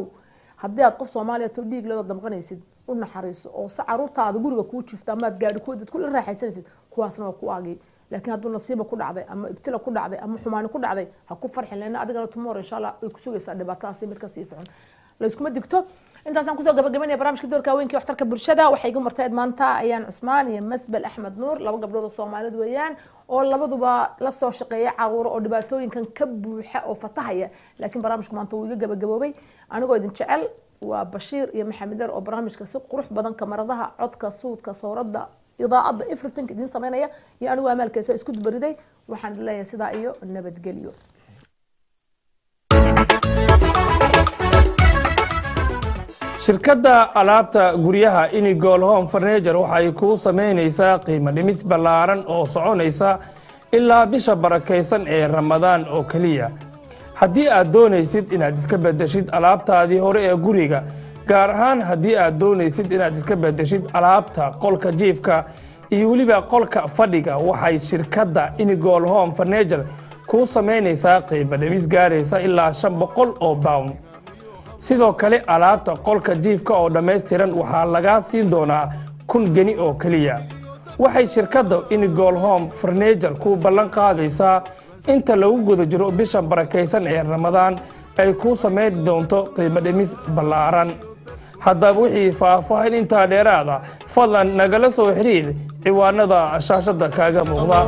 haddii aad qof Soomaaliyeed oo dhiig loo damqanaysid u naxariiso oo caruurtaada guriga ku jifta ama aad gaadhi koodad ku raaxaysanaysid kuwaasna waa ku aagi laakiin hadduu nasiiba ku dhacday ama ibtila ku dhacday ama xumaan ku dhacday ha ku farxin leena adigana tomorrow insha Allah ay ku sugaysaa dhibaatadaas mid ka sii fiican la isku ma digto intaasaan kusoo gabagabeynaya barnaamijka doorka haweenka waxtarka bulshada waxay igu martay maanta ayaan Cusmaan iyo Masbal Axmed Nuur laba gabdhood oo Soomaaliyeed weeyaan oo labaduba la soo shaqeeyay caruur oo dhibaatooyinkan ka buuxa oo fatahaya laakiin barnaamijku maanta wuu iga gabagaboobay anigoo idin jecel waa Bashiir iyo Maxamed oo barnaamijka si qurux badan kamaradaha codka suudka sawirada idaacada everything idin sameynaya iyo anigu amaalkeesa isku dubariday waxaan leeyahay sidaa iyo nabadgelyo shirkadda alaabta guryaha Inigol Home Furniture waxay ku sameynaysaa qiimo dhimis ballaaran oo soconaysa ilaa bisha barakeysan ee Ramadaan oo kaliya haddii aad doonaysid inaad iska bedeshid alaabtaadii hore ee guriga gaar ahaan haddii aad doonaysid inaad iska bedeshid alaabta qolka jiifka iyo waliba qolka fadhiga waxay shirkadda Inigol Home Furniture ku sameynaysaa qiimo dhimis gaaraysa ilaa 500 oo pound sidoo kale alaabta qolka jiifka oo dhameystiran waxaa laga siin doonaa 1,000 geni oo kaliya waxay shirkadda Inigol Home Furniture ku ballan qaadaysaa inta lagu guda jiro bisha barakeysan ee Ramadaan ay ku sameyn doonto qiimo dhimis ballaaran haddaba wixii faahfaahin intaa dheeraada fadlan nagala soo xiriir ciwaanada shaashada kaaga muuqda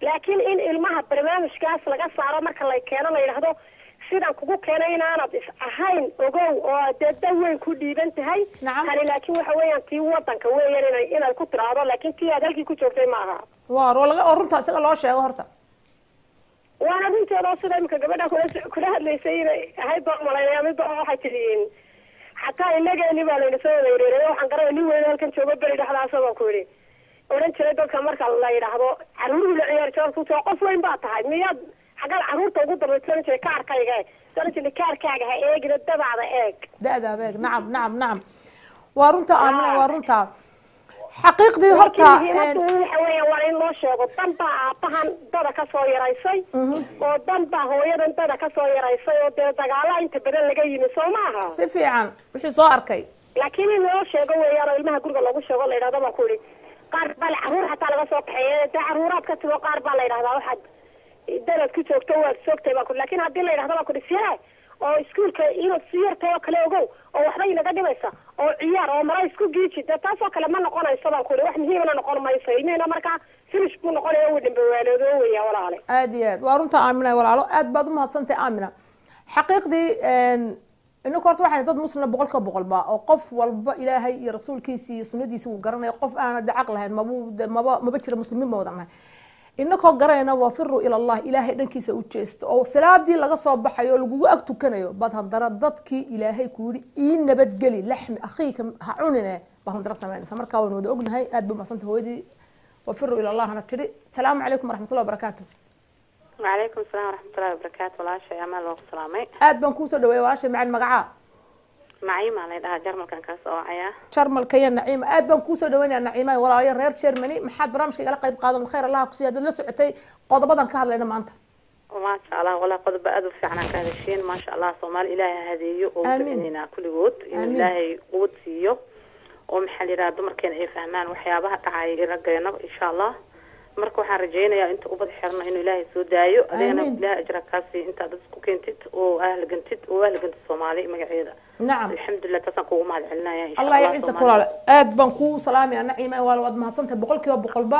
laakiin in ilmaha barnaamijkaas laga saaro marka la keeno la yiraahdo sidan kugu keenay inaanad is ahayn ogow oo dad weyn ku dhiiban tahay hali laakiin waxa weeyaan tii wadanka weeyaan inay ku tiraado laakiin tii aad halkii ku joogtay ma aha waa laga runta isaga loo sheego horta waana runteeda sida imka gabadha kula hadlaysay inay ahayd baa malaynaya mid waxay tiriin xataa inageeni baa la soo weeraray waxaan garanay nin weyn halkan joogo bari dhaxdaas oo ku yiri oran jiray dadka marka la yiraahdo caruur la ciyaar joogto qof weyn baa tahay miyaad xagal caruurta ugu dambaysan jiray kaarkayga sanadkii kaarkaaga ha eegina dadaada eeg dadaada eeg nacam nacam nacam waa runta aamina waa runta xaqiiqdii horta waxa weeye waa in loo sheego danba aabahan dada ka soo yaraysay oo danba hooyadan dada ka soo yaraysay oo dee dagaala inta badan laga yimi soo maaha si fiican wixii soo arkay laakiin in loo sheego weeyaan oo ilmaha guriga loogu sheego la yidhahdo baan ku yidhi qaar baa caruur xataa laga soo kaxeeyay dee caruuraad ka timo qaar baa la yidhahdaa waxaad dalad ku joogto waad soogtay baa ku laakiin haddii la yidhahdo baa ku yidhi siyaa oo iskuulka inaad si yartay oo kale ogow oo waxba inaga dhimaysa oo ciyaar oo mara isku giiji dee taasoo kale ma noqonayso baan ku yidhi wax muhiimana noqon mayso ilmihina markaa finish buu noqonaya uu dhambawaaloodo weeyaa walaale aad iyo aad waa runta aamina walaalo aad baad u mahadsantahay aamina xaqiiqdii inaka horta waxaan dad muslim boqolka boqolba oo qof walba ilaahay iyo rasuulkiisa iyo sunnadiisa uu garanayo qof aan dacaq lahayn maba jira muslimiin ma wadanahay inakoo garayna waa firu ila allah ilaahay dhankiisa u jeesto oo salaadii laga soo baxayo lagugu ag tukanayo baad handara dadkii ilaahay ku yidhi ii nabadgeli laxmi akhiika ha cunine baad handara samaynaysa markaa waan wada ognahay aad buu mahadsantahay hooyadii waa firu ila allah hana tidhi salaamu calaykum waraxmatullahi wabarakaatu وعليكم السلام ورحمة الله وبركاته ولا شيء أمل وسلامي aad baan kuusoo dhaweeyay walaashay macaan magacaa نعيمة على ده جرمال كان كاس أو عيا jarmalka iyo naciima aad baan kuusoo dhaweynaya naciima walaalayo reer Germany maxaad barnaamijka igala qayb qaadan khayr allah ku siiyay dad la socotay qodobadan ka hadlayna maanta وما شاء الله ولا قد بأدو في عنا كهذا الشيء ما شاء الله صومال إلهي هذه ومؤمنين كل جود إلهي قوت سيو ومحل راد مركين أي فهمان وحيابها تعاي رجعنا إن شاء الله marka waxaan rajeynayaa inta ubad xirna inuu ilaahay soo daayo adeena ilaahay ajra kaasi inta dad isku keentid oo ahlagantid Soomaali magaceeda nacam alxamdulillah tasan kugu mahad celinaya insha Allah yaciisa kulaal aad baan ku salaamaya naciima walaad mahadsantahay boqolkiiba boqolba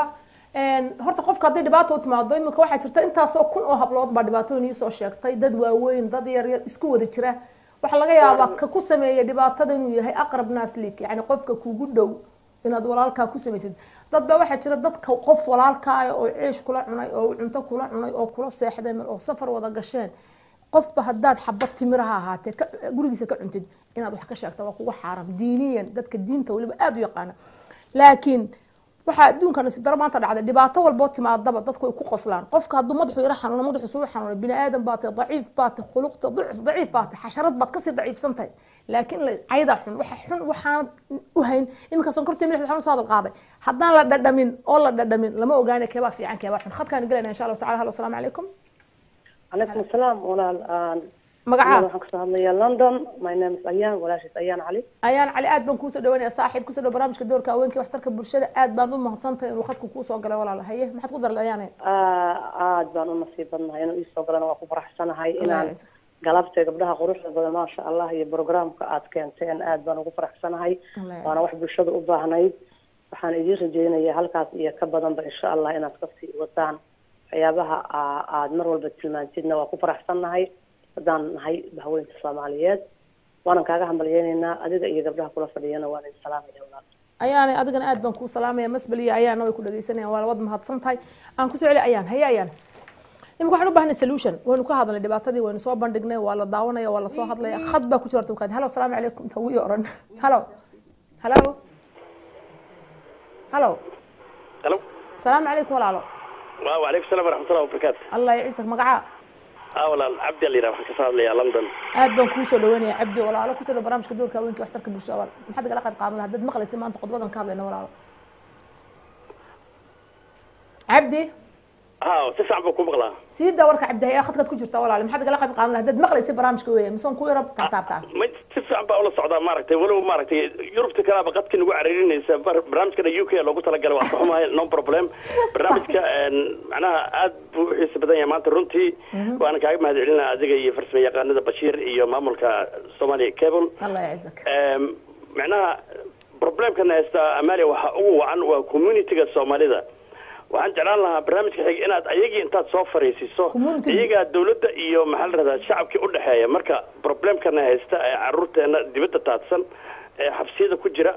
horta qofka hadii dhibaato timaado imika waxa jirta intaas oo kun oo hablood baa dhibaatooyin soo sheegtay dad waaweyn dad yar yar isku wada jira waxa laga yaabaa ka ku sameeyay dhibaatada inuu yahay aqrab naas liik yani qofka kugu dhow inaad walaalka ku samaysid dad baa waxa jira dadka qof walaalka ah oo ciish kula cunay oo cunto kula cunay oo kula seexday oo safar wada gasheen qofba hadaad xabad timiraha ahaatee gurigiisa ka cuntid inaad wax ka sheegto waa kugu xaram diiniyan dadka diinta waliba aad u yaqaan laakiin waxa adduunka nasiib daro maanta dhacday dhibaato walba timaadaba dadku ay ku qoslaan qofka hadduu madaxu yara xanuuno madaxu soo xanuuno bini aadam baatay daciif baatay khuluqta daciif baatay xasharad baad ka sii daciifsantahay laakiin ayda xun waxaan u hayn imika sonkortii milixda xanuun soo qaaday haddaan la dhadhamin lama ogaanay keeba fiican keeba xun khadkaan galayna insha Allah ta'ala assalamu alaykum عليكم السلام walaal magaca waxaan ka soo hadlayaa London my name is Ayaan walaashay Ayaan Ali Ayaan Ali aad baan ku soo dhawaanaya saaxiib ku soo dhaw barnaamijka doorka haweenka waxtarka bulshada aad baan u mahadsantahay inuu khadku ku soo galay walaal haye maxaad ku darlay Ayaan aad baan u nasiibanahay inuu ii soo galana waa ku faraxsanahay inaan galabta gabdhaha quruxda badan ma sha Allah iyo programka aad keenteen aad baan ugu faraxsanahay waana wax bulshada u baahnayd waxaan idin rajeynayaa halkaas iyo ka badanba insha Allah inaad ka sii wadaan waxyaabaha aad mar walba tilmaantidna waa ku faraxsanahay hadaan nahay haweenka Soomaaliyeed waan kaaga hambalyeynaa adiga iyo gabdhaha kula fadhiyana waan idin salaamayaa walaal Ayaan adigana aad baan ku salaamaya masbaliya Ayaan way ku dhageysanayaan waa wad mahadsantahay aan ku soo celi Ayaan haye Ayaan imika waxaan u baahnay solution waynu ka hadalnay dhibaatadii waynu soo bandhignay waa la daawanaya waa la soo hadlaya khad baa ku jirta wakaad hello assalamu alaykum tawiyo oran hello hello hello hello assalamu alaykum walaalo وعليكم السلام ورحمة الله وبركاته الله يعزك مقعا ولا عبد الله راح كسر لي لندن aad baan ku soo dhaweynaya Cabdi walaalo ku soo barnaamijka doorka haweenka waxtarka bulshada maxaad kala qayb qaadan dad maqlaysa maanta qodbadan ka hadlayna walaalo Cabdi تسعة بكم مغلا سيدا ورك عبد هي أخذت كل جرت ولا محد قال قبل قامنا هدد مغلي سي برامج كويه مسون كوي رب تعب ما تسعة بقول الصعداء ماركتي ولو ماركتي يوروب تكلا بقت كن وعريرين برامج كده يوكي لو قلت لك واحد ما نو بروبلم برامج معناها أد حسب يا مانت رنتي وأنا كعيب ما هذي لنا أزيج فرس ميا قاعدة بشير يوم مملك الصومالي كابل الله يعزك معناها بروبلم كنا أمالي وحقوق عن وكوميونيتي الصومالي ده waxaan jeclaan lahaa barnaamijka xig inaad ayagii intaad soo fariisiso iyaga dawladda iyo maxal radaa shacabkii u dhaxeeya marka problemkana haysta ee caruurteena dibadda taadsan ee xabsiyada ku jira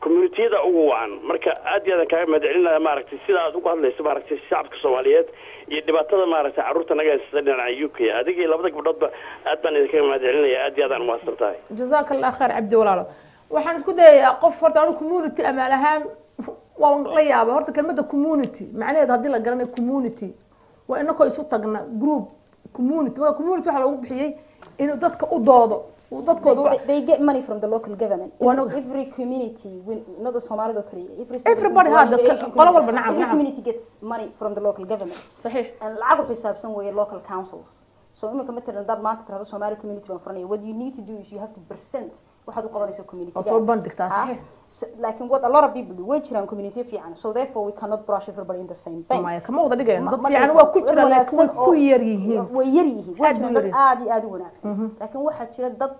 communitiyada ugu wacan marka aad iyo aad kaaga mahadcelinaya maaragtay sida aad ugu hadlayso maaragtay shacabka Soomaaliyeed iyo dhibaatada maaragtay caruurta naga haysta dhinaca UK adigii labada gabdhoodba aad baan idinka mahadcelinaya aad iyo aad aan mahadsantahay jazakallahu khair Cabdi walaalo waxaan isku dayayaa qof horta anu community amaal ahaan waan la yaabay horta kelmadda community macnaheedu hadii la garanayo community waa inako isu tagna group community waxa lagu bixiyay inuu dadka u doodo they get money from the local government. Every community, not the Somali everybody had every community gets money from the local government. صحيح. And العقد في حساب somewhere local councils. So إنك مثلا دار ما تكره Somali community بنفرني. What you need to do is you have to present واحد قبل يسوي community. أصول بندك صحيح. Like what a lot of people do, which are community في عنا. So therefore we cannot brush everybody in the same bank. ما كم وضع دقيقة. ضد في عنا وكتير لكن كويريه. ويريه. عادي وناكس. لكن واحد شيء ضد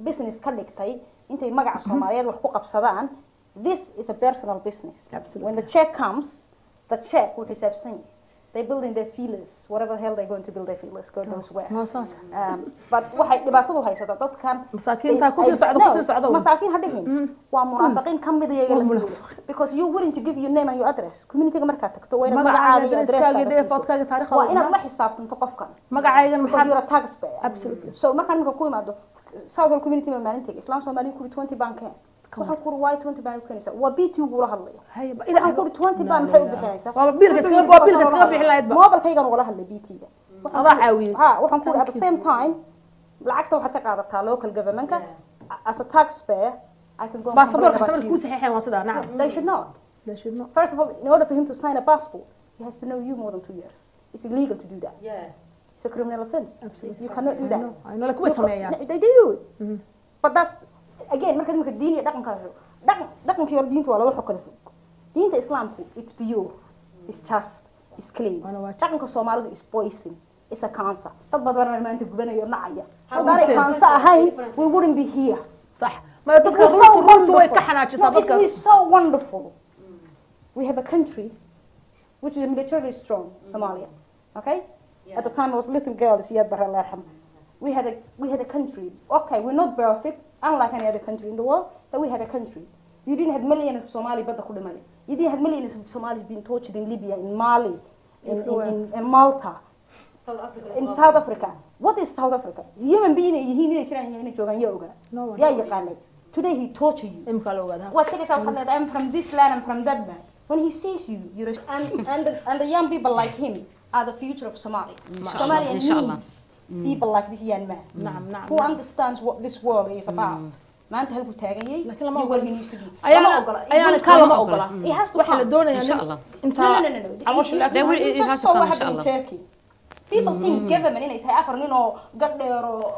business كلكتي أنت مجا Somaliyeed wax ku qabsadaan. This is a personal business. Absolutely. When the check comes, the check will حسابسين. They building their feelers, whatever the hell they're going to build their feelers, God knows where. But waxay dhibaatadu haysataa dadkan masaakiinta ku sii socdo masaakiin hadhihin waa munaafiqiin kamid iyaga because you willing to give your name and your address community-ga marka tagto way magacaaga addresskaaga deefoodkaaga taariikhda waa inaad la xisaabtanto qofkan magacaaga maxaa you're a taxpayer. Absolutely. So markaan ku imaado Southern community maalintii Islam Soomaali ku 20 bank waxaan ku ruwaay 20 baan ku keenaysa waa BT ugu la hadlayo waxaan ku 20 baan maxay u bixinaysaa waa biilka iskaga bixin lahayd ba mobilkaygan ugu la hadlay BT-ga adaa caawiyay waxaan ku at the same time lacagta waxaad ka qaadataa local government-ka as a taxpayer I can go passport ka ku saxiixeen waa sida nacam they should not first of all in order for him to sign a passport he has to know you more than 2 years it's illegal to do that it's a criminal offense. Absolutely. You cannot do that. I know like they do but that's again marka diin iyo dhaqanka iyo diintu waa laba xog kala fog diinta islaamku it's pure it's just it's clean dhaqanka Soomaalidu is poison it's a cancer dad badan maanta gubanayo nacaya haddii cancer ahayn we wouldn't be here صح ma dadka runtu way ka xanaajisa dadka it's so wonderful we have a country which is militarily strong Somalia okay at the time I was a little girl Siyad Barre Allah yarham we had a country okay we're not perfect unlike any other country in the world, but we had a country. You didn't have millions of Somali but you didn't have millions of Somalis being tortured in Libya, in Mali, in Malta, in South Africa. What is South Africa? Human being he needed to today he torture you. What I'm from this land, I'm from that land. When he sees you, you're and the young people like him are the future of Somalia. Somalia needs people like this young man who understands what this world is about. ما أنت هل بتاعي لكن لما أقول he needs to be أيانا كلام أقوله he has to واحد الدنيا إن شاء الله أنت عروش it has to come إن شاء الله people think government إنه يتعافر إنه قدر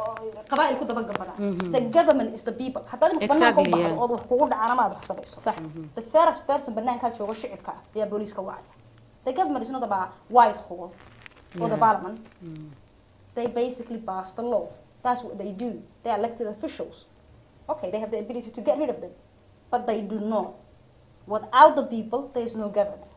قبائل كده بقى the government is the people حتى إنه exactly حقوق على ما بحسب صح the first person بنان كان شو الشعب كا يا بوليس كواعي the government is not about Whitehall or the parliament they basically pass the law. That's what they do. They are elected officials. Okay, they have the ability to get rid of them. But they do not. Without the people, there is no government.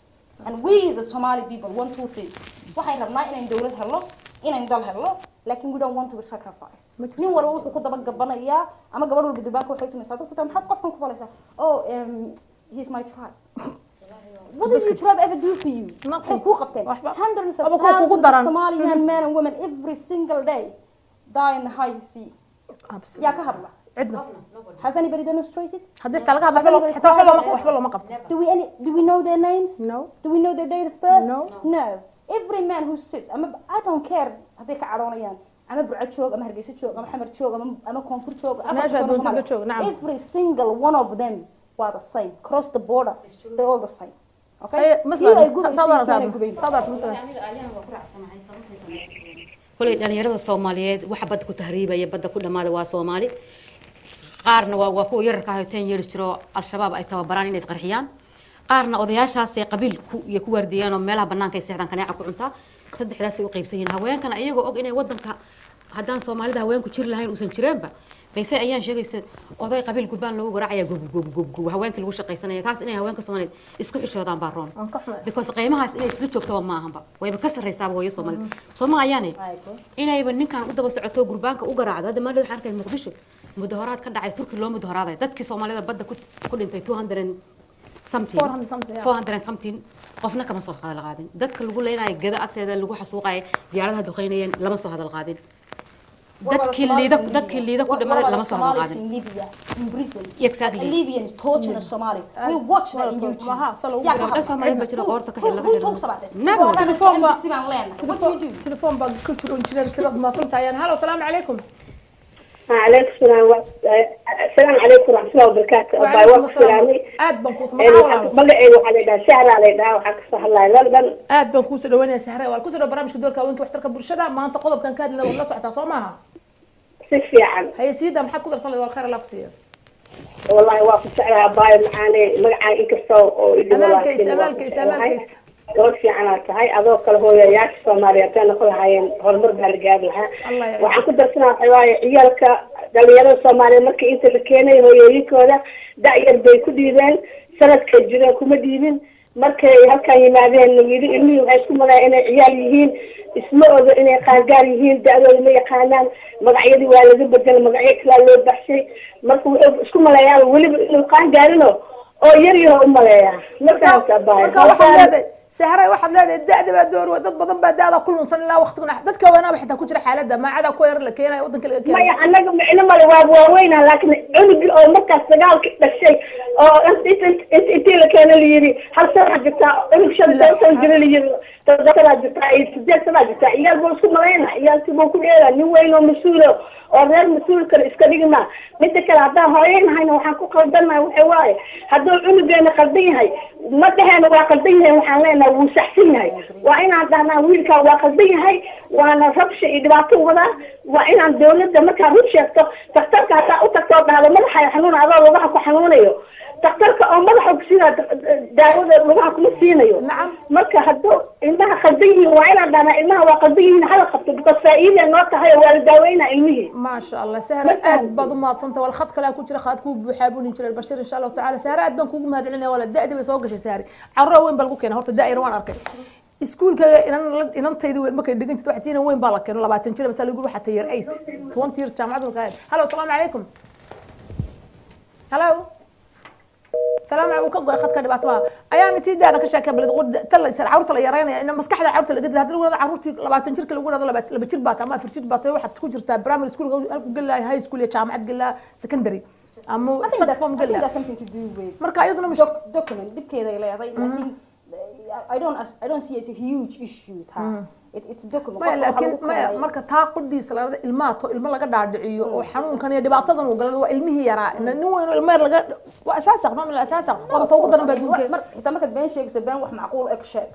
And we, the Somali people, want two things. Waxay rabnaa inaan dawlad helo, inaan dal helo, laakiin we don't want to sacrifice. Nin walba wuxuu ku daba gabanayaa ama gabadh walba dubaanka waxay tumaysaa dadku taa maxaad qofkan ku falaysaa oh he's my tribe. What does your tribe ever do for you? Hundreds of thousands of Somalian men and women every single day die in the high sea. Absolutely. يا كهرباء. عندنا. Has anybody demonstrated? حدثت على كهرباء حتى ما قبض. Do we know their names? No. Do we know their date of birth? No. No. Every man who sits, I don't care هذيك عرونيان. أنا برعد شوق أما هرجيس شوق أما حمر شوق أما كونفور شوق. Every single one of them were the same. Cross the border, they're all the same. Okay. كل dhalinyarada Soomaaliyeed waxa bad ku tahriibaya badda ku dhamaada waa Soomaali qaarna waa ku yarka ah 10 years jiro al-shabaab ay tababaraan inay isqarxiyaan qaarna odayaashaas ay qabiil iyo ku wardiyaan oo meelaha banaanka ay seexdaan kaneeca ku cunta saddexdaas ay u qaybsan yihiin haweenkana iyagoo og inay wadanka haddaan Soomaalida haweenku jir lahayn uusan jireenba bayse ayaan sheegaysa oday qabiil gubaan lagu garaacaya gub haweenka lagu shaqaysanaya taas inay haweenka Soomaaliyeed isku xishoodaan baa roon because qiimahaas inay isla joogto ma ahanba wayba ka sareysaa hooyo Soomaali Soomaaliyaane inayba ninkan u daba socoto gurbaanka u garaacdo hadda maalin waxaan arkay Muqdisho mudaharaad ka dhacay Turki loo mudaharaaday dadkii Soomaalida badda ku dhintay 400 something qofna kama soo hadal qaadin dadka lagu leenayo gada agteeda lagu xasuuqay diyaaradaha duqeynayeen lama soo hadal qaadin dadkii liida ku dhamaaday lama soo hadal qaadin Libya in prison exactly Libyans torture a Somali we watch that in YouTube ya gabadha Soomaaliyeed ba jira qoorta ka xil laga xiro never telefoon baa ku jiro injineer kirad ma fantayaan halo salaamu calaykum عليكم السلام السلام عليكم ورحمة الله وبركاته. وعليكم السلام. آد بنكوس ما حاول. بلعي وحنا شهر علينا وحكسه الله لا. آد بنكوس دواني سهرة والكوس دو برامج كدور كوينك وحترك برشلة ما أنت قلب كان كاد لو الله سعتها صومها. سيفي عن. هي سيدة محد قدر صلي والخير الله كسير. والله واقف سعرها باي معاني معاني كسو. أمال كيس أمال كيس أمال كيس. goorsi canaanta hay adoo kale hooyayaasha Soomaaliyeed aan ku lahayn horumar gaar lahaa waxaan ku darsanaa xawaaye ciyalka dhalinyarada Soomaaliyeed markii inta la keenay hooyooyinkooda da'yar bay ku dhiibeen sanadka jireen kuma dhiibin markay halkan yimaadeen ilmihi waxay isku malayeen inay ciyaal yihiin ismooda inay qaangaar yihiin da'dooda ma yaqaanaan magacyadii waa laga bedelay magacyo kale loo baxshay marka wuxuu isku malayaan waliba inuu qaangaarino oo yar yar u maleeyaa markaas abaa سهرة واحد لا ده بدور ودد بدن بدأ كل نصن لا وقت كنا دتك وانا بحتى كجرا حالة ده ما عدا كوير لك هنا ودن كل ما أنا ما لو وينها لكن عنق أو مكة سجال كذا شيء أو أنت لك أنا اللي يبي هل سمع جتا عنق شد تنجر اللي يبي تذكر جتا يسجل سمع جتا يا بقول شو مرينا يا تبغى كل إيه نوين ومسؤول أو غير مسؤول كإسكالينا مثل كذا هاين هاي وحنكو قلبنا وحواي هذول عنق أنا قلبي هاي ما تهنا وقلبي هاي وحنا وسحسينها وإن عندنا ويلكا وقلبيها وأنا ربش إدراته ولا وإن عند دولة ما كان ربش تختار كذا أو تختار هذا ما حي حنون هذا وضعك حنونيه تختار أو ما حق سيرة داود وضعك مسينيه نعم مركا هدو إنها قلبيه وإن عندنا إنها وقلبيه حلقة بقصائية النقطة هي والدوينة علميه ما شاء الله سهرة أد بعض ما تصنت والخط كلا كنت خاتكو بحابون ينشر البشر إن شاء الله تعالى سهرة أد بنكو ما هذا ولا الدائرة بيسوقش سهري عرّا وين بلقوك هنا هرت الدائرة وين أركي iskuulka inantaydu markay dhigantay waxtiina weyn baa la keenay 20 jir bas la guubo xataa yar 8 20 jir jaamacadu ka halo assalamu alaykum halo salaam alaykum ka go'ay khadka dhibaato ayaan tiidaada ka sheekay balad qod talaysan carruurta la yareynaya in maskaxda carruurta la gadla hadii carruurtii 20 jirka lagu dhado 2 jir baa ama 4 jir baa waxaad ku jirtaa primary school halku galay high school iyo jaamacad galaa secondary ama sixth form galaa marka ayaduna mush document dibkeeda ay leedahay laakiin I don't see it as a huge issue it's a document لكن marka taa qudhiisa la ilmaato ilmo laga dhaadhiciyo oo xanuunkan iyo dhibaatadan uu galay waa ilmihi yaraa in nin weyn ilmo laga waa asaasan ma la asaasan waa toogu daran baa duulkay inta marka been sheegaysa been wax macquul ah sheeg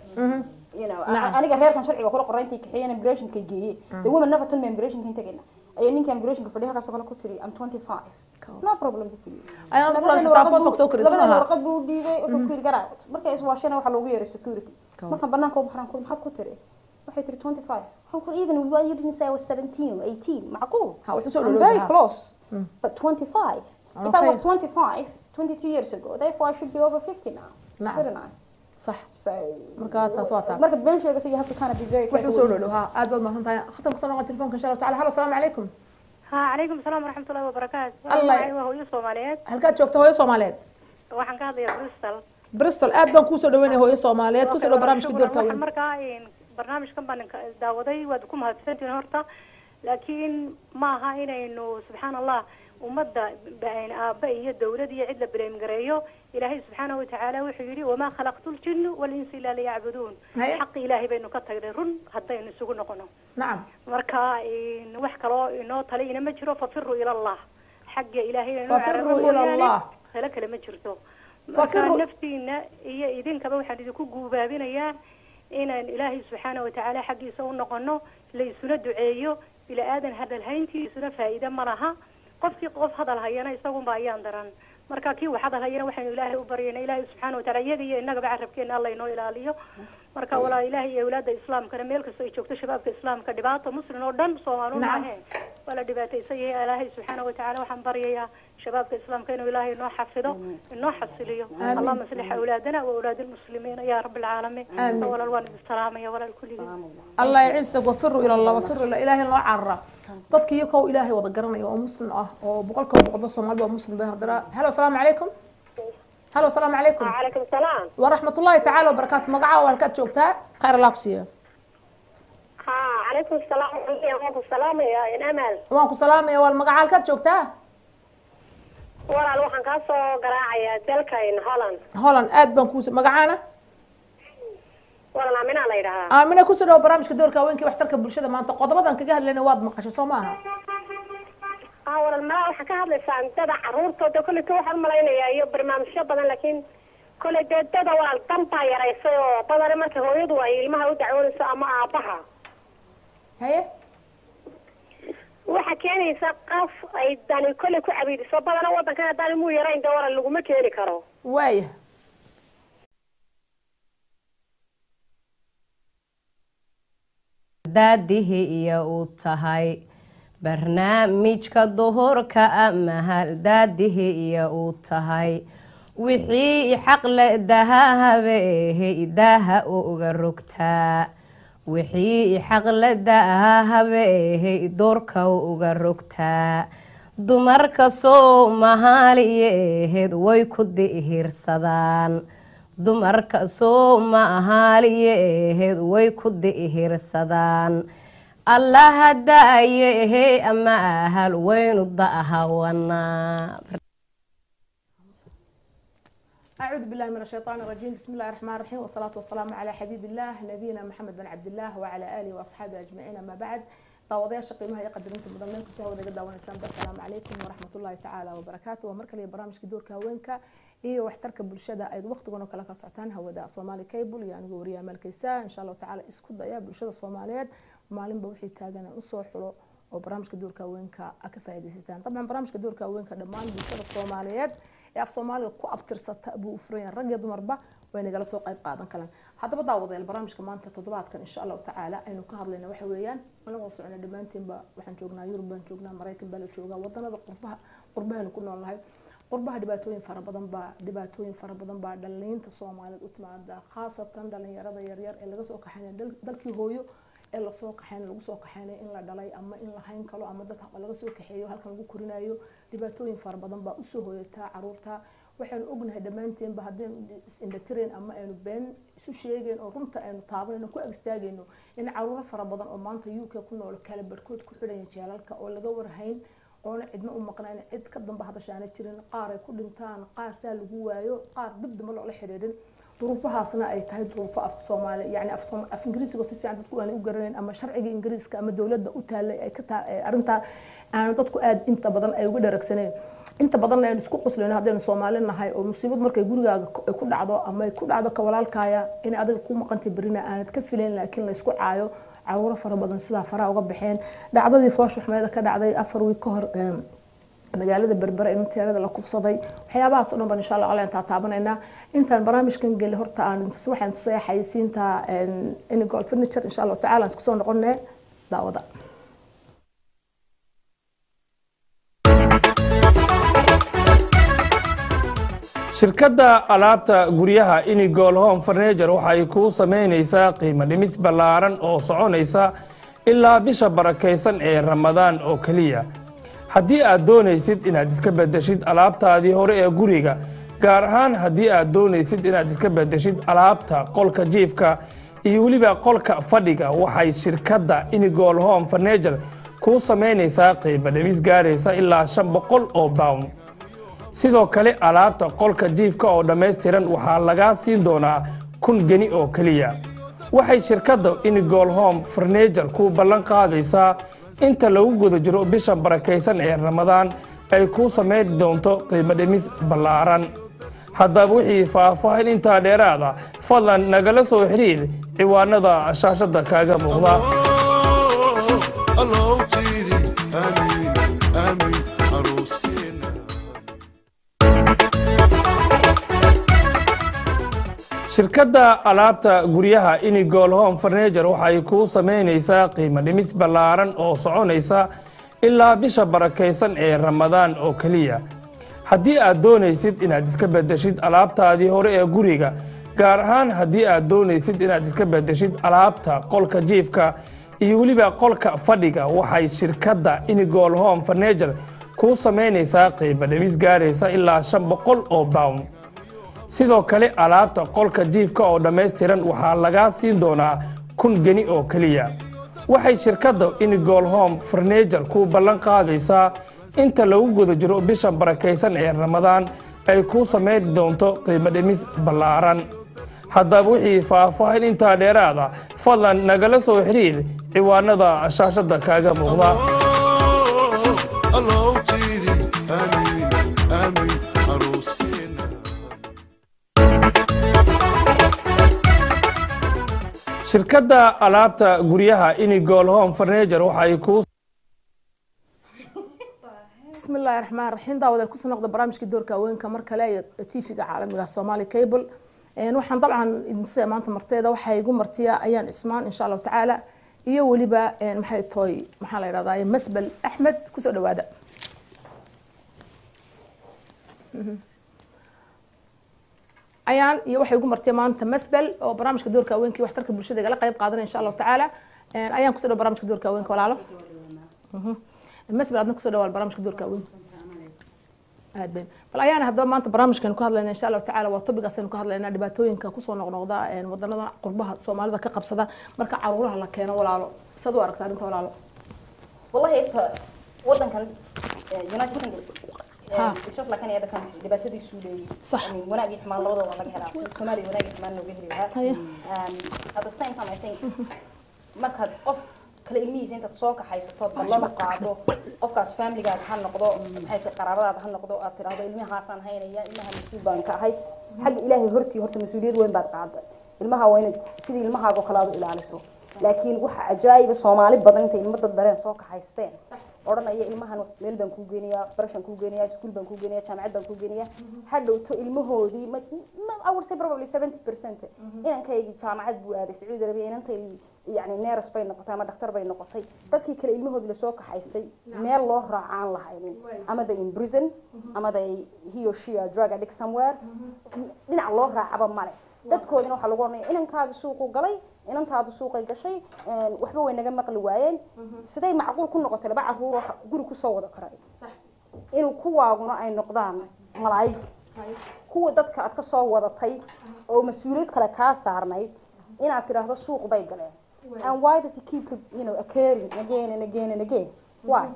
you know aniga reerkan sharciga kula qorayntii kaxeeyeen immigration ka geeyay the woman never told me immigration ka intagina ay ninka immigration ka fadhiya ka soo kala ku tiri I'm 25 no problem with you ayaan dadku la taafo soo koriso ma warqad buu dhiibay wuxuu ku garaac marka is waashana waxa loogu yeeray security marka banaanka u baxran ku maxad ku tiri waxay tiri 25 how could even why you didn't say I was 17 or 18 معقول I'm very close but 25 if I was 25 22 years ago therefore I should be over 50 now shouldn't I صح marka taas waa taa marka been sheegayso you have to kind of be very careful wuxuu soo dholo ha aad baad mahadsantahay khatam ku soo telefoonka insha Allah ta'ala halo assalamu alaykum ها عليكم السلام ورحمة الله وبركاته. الله هو Soomaaliyeed. halka joogto hooyo Soomaaliyeed. waxaan ka hadlayaa Bristol. Bristol aad baan ku soo dhaweynay hooyo Soomaaliyeed ku soo dhaw barnaamijka doorka weyn. marka barnaamijkan baan daawaday waad ku mahadsantiin horta laakiin ma aha inaynu subxaanallah ummadda baan aaba iyo dawlad iyo cid la bileem gareeyo ilaahay subxaanahu wa ta'ala wuxuu yiri wama khalaqtul jinna wal insa illa liya'budun xaq ilaahay baynu ka tagnay run hadaynu isugu noqono nacam marka wax kale inoo taliyna ma jiro fafiru ila allah xagga ilaahay fafiru ila allah kala kale ma jirto fafiru naftiina iyo idinkaba waxaan idinku guubaabinayaa inaan ilaahay subxaanahu wa ta'ala xaqiisa u noqono leysuna duceeyo ila aadan hadal hayntiisuna faa'iido ma laha qofkii qof hadal hayana isagu ba ayaan daran marka kii wax hadal hayana waxaan ilaahay u baryayna ilaahay subxaanahu wa ta'ala iyaga iyo inaga carabkeena Allah inoo ilaaliyo marka walaa ilaahay iyo awlaada islaamka meel kasta ay joogto shabaabka islaamka dhibaato muslim oo dhan Soomaalidu maahan wala dhibaataysan yahay ilaahay subxaanahu wa ta'ala waxaan baryayaa shabaabka islaamka inuu ilaahay inoo xafido inoo xasiliyo allahumma salih awlaadana wa awlaad almuslimiin ya rabbil alamin wala alwalid salaam ya wala kulli Allah yaciisa wafiru ila Allah wafiru ila ilaahay loo carra dadkii iyo kow ilaahay wada garanaya oo muslim ah oo boqolkiiba Soomaalidu waa muslim baa hadara hello assalamu alaykum هلا السلام عليكم. وعليكم السلام. ورحمة الله تعالى وبركاته مقعة والكات شوكتا خير الله كسيه. ها وعليكم السلام وعليكم السلام يا أمل. وعليكم السلام يا والمقعد كات شوكتها. ولا الوحن كاسو قراعي دلكا إن هولند آد بنكوس مقعانا. ولا من على يدها. من كوس لو برامج كدور كوينك واحترك بالشدة ما أنت قضبضا كجهل لنا واد مقاش صومها. ولا المرأة حكاها لسان تبع عرورته ده كل توح الملايين يا برنامج شبابا لكن كل ده ولا تنبا يا رئيسه بدل ما هو يدوي ما هو دعون سأما أبها. هي waxa keenaysa qaf ay dani kale ku cabidiso badan wadanka dani muu yareen dawra lagu ma keeni karo way daadihi iyo u tahay barnaamijka duhurka ama hal daadihi iyo u tahay wixii xaq la dahabe daha uga rogtaa wixii xaqlada habe doorka uga rogtaa dumarka Soomaaliyeed way ku diirsadaan dumarka Soomaaliyeed way ku diirsadaan Allah hadaaye ama hal weyn daahawana أعوذ بالله من الشيطان الرجيم بسم الله الرحمن الرحيم والصلاة والسلام على حبيب الله نبينا محمد بن عبد الله وعلى آله وأصحابه أجمعين ما بعد طاوضيا شقيمها يقدر أنتم مضمنين كسوة ذا قد ونسان السلام عليكم ورحمة الله تعالى وبركاته ومركل برامج كدور كهوينك إيه واحترك بالشدة أيضا وقت قنوك لك سعتان هو دا صومالي كيبل يعني قوريا مالكيسا إن شاء الله تعالى اسكود يا بالشدة الصوماليات ومعلم بوحي تاجنا نصوحلو وبرامج كدور كهوينك أكفاية ستان طبعا برامج كدور كهوينك دمان بالشدة الصوماليات af Soomaaliya ku abtirsata buu fureen rag iyo dumarba wayna gala soo qayb qaadan kalaan hadaba daawadeel barnaamijka maanta toddobaadkan insha Allah taala aynu ka hadlayna waxa weeyaan anagoo socona dhamaantiinba waxaan joognaa Yurub baan joognaa Mareykan baan joogaa wadanada qurbahan ku noolahay qurbaha dhibaatooyin fara badan baa dhalinyarada Soomaaliyeed u timaada khaasatan dhalinyarada yar yar ee laga soo kaxaynay dalkii hooyo ee la soo kaxaynay lagu soo kaxaynay in la dhalay ama in la hayn kalo ama dad laga soo kaxeeyo halkan lagu korinayo dhibaatooyin fara badan baa u soo hooyata caruurta waxaan ognahay dhamaanteen ba hadeen indhatireen ama aynu been isu sheegeen oo runta aynu taabanayno ku agstaagayno in caruur fara badan oo maanta UK ku nool kala barkood ku xidhan jeelalka oo laga warhayn oo cidna u maqnaan cid ka dambe hadashaana jirin qaar ay ku dhintaan qaar saa lagu waayo qaar dibdaba loo xiriirin duruufahaasna ay tahay duruufo af Soomaali yani af Ingiriisiga si fiican dadku aan u garaneen ama sharciga Ingiriiska ama dawladda u taalay ay ka arinta aan dadku aad inta badan ay uga dharagsaneen inta badan ay isku qosleen hadeen Soomaali nahay oo musiibad markay gurigaaga ku dhacdo ama ay ku dhacdo ka walaalkaaya in adiga ku maqantay barina aanad ka fileen laakiin la isku caayo caawro fara badan sida fara uga baxeen dhacdadii Foosh Axmed ka dhacday 4 wiig ka hor magaalada Berbera in teerada la kufsaday waxyaabahaas oo dhan insha Allah aan taabanayna intaan barnaamijkan gal horta aan inta waxaan tusay xayisiinta in golf furniture insha Allah taala isku soo noqonay daawada shirkadda alaabta guryaha Inigol Home Furniture waxay ku sameynaysaa qiimo dhimis ballaaran oo soconaysa ilaa bisha barakeysan ee Ramadaan oo kaliya haddii aad doonaysid inaad iska bedeshid alaabtaadii hore ee guriga gaar ahaan haddii aad doonaysid inaad iska bedeshid alaabta qolka jiifka iyo waliba qolka fadhiga waxay shirkadda Inigol Home Furniture ku sameynaysaa qiimo dhimis gaaraysa ilaa 500 oo pound sidoo kale alaabta qolka jiifka oo dhameystiran waxaa laga siin doonaa 1,000 geni oo kaliya waxay shirkadda Inigol Home Furniture ku ballan qaadaysaa inta lagu guda jiro bisha barakeysan ee Ramadaan ay ku sameyn doonto qiimo dhimis ballaaran haddaba wixii faahfaahin inta dheeraada fadlan nagala soo xiriir ciwaanada shaashada kaaga muuqda shirkadda alaabta guryaha Inigol Home Furniture waxay ku sameynaysaa qiimo dhimis ballaaran oo soconaysa ilaa bisha barakeysan ee Ramadaan oo kaliya haddii aad doonaysid inaad iska bedeshid alaabtaadii hore ee guriga gaar ahaan haddii aad doonaysid inaad iska bedeshid alaabta qolka jiifka iyo waliba qolka fadhiga waxay shirkadda Inigol Home Furniture ku sameynaysaa qiimo dhimis gaaraysa ilaa 500 oo pound sidoo kale alaabta qolka jiifka oo dhameystiran waxaa laga siin doonaa 1,000 geni oo kaliya waxay shirkadda Inigol Home Furniture ku ballan qaadaysaa inta lagu guda jiro bisha barakeysan ee Ramadaan ay ku sameyn doonto qiimo dhimis ballaaran. haddaba wixii faahfaahin intaa dheeraada fadlan nagala soo xiriir ciwaanada shaashada kaaga muuqda. shirkadda alaabta guryaha Inigol Home Furniture waxay ku بسم الله الرحمن الرحيم داود الكوسن نقد برامج كدورك وين كمر كلا تيفي عالمي Somali Cable waxaan dabcan idinse maanta marteeda waxay igu martiya ayaan Cismaan insha Allah taala iyo waliba maxay tooy maxaa la yiraahdaa Masbal Ahmed ku soo dhawaada ayaan iyo waxay igu martiya maanta Masbal oo barnaamijka doorka haweenka wax tarka bulshada gala qayb qaadanay insha Allah taala ayaan ku soo dhawaada barnaamijka doorka haweenka walaalo Masbal adna ku soo dhawaada barnaamijka doorka haweenka aadbeen bal ayaan hadaba maanta barnaamijkan ku hadlaynaa insha Allah taala waa topic-aasaan ku hadlaynaa dhibaatooyinka ku soo noqnoqda wadannada qurbaha Soomaalida ka qabsada marka caruuraha la keeno walaalo sad u aragtaa inta walaalo wallahi inta wadankan United Kingdom it's just like any other country dhibaatadii suuleeyay صح wanaag iyo xumaan labadaba waa laga helaa Soomaaliya wanaag iyo xumaan looga helayaa at the same time I think marka qof kala ilmihiisa inta soo kaxaysato ballan qaado qofkaas family-gaaga ha noqdo maxay qaraabadaada ha noqdo aad tiraahdo ilmahaasaan haynaya ilmaha mas'uul baan ka ahay xagga ilaahay horta mas'uuliyad weyn baad qaaday ilmaha waa inaad sidii ilmahaaga kala aad ilaaliso laakiin waxa ajaayib Soomaali badan inta ilmo dad dareen soo kaxaysteen oranaya ilmahan meel baan ku geenayaa barashan ku geenayaa iskuul baan ku geenayaa jaamacad baan ku geenayaa hadhowto ilmahoodii ma I would say probably 70% inankaygi jaamacad buu aaday Sacuudi Arabiya inantay يعني نيرس بين نقطة ما دكتور بين نقطة تذكر كل علمه اللي سوق حيستي ميل الله رعان الله يعني أما ده in prison أما ده he or she are drug addict somewhere دين الله رعبا ماله تذكر إنه حلوقنا إن كاد سوق وقلي إن كاد سوق الجشي وحبوا إن جمع قلوين سداي معقول كل نقطة لبعض هو جورو كسوة ذكري صح إنه كوا قلنا أي نقدان ملاي كوا تذكر أتكسوة ذكري أو مسؤولية كلا كاسارناي إن أتراه السوق بيجله and why does it keep occurring again and again and again why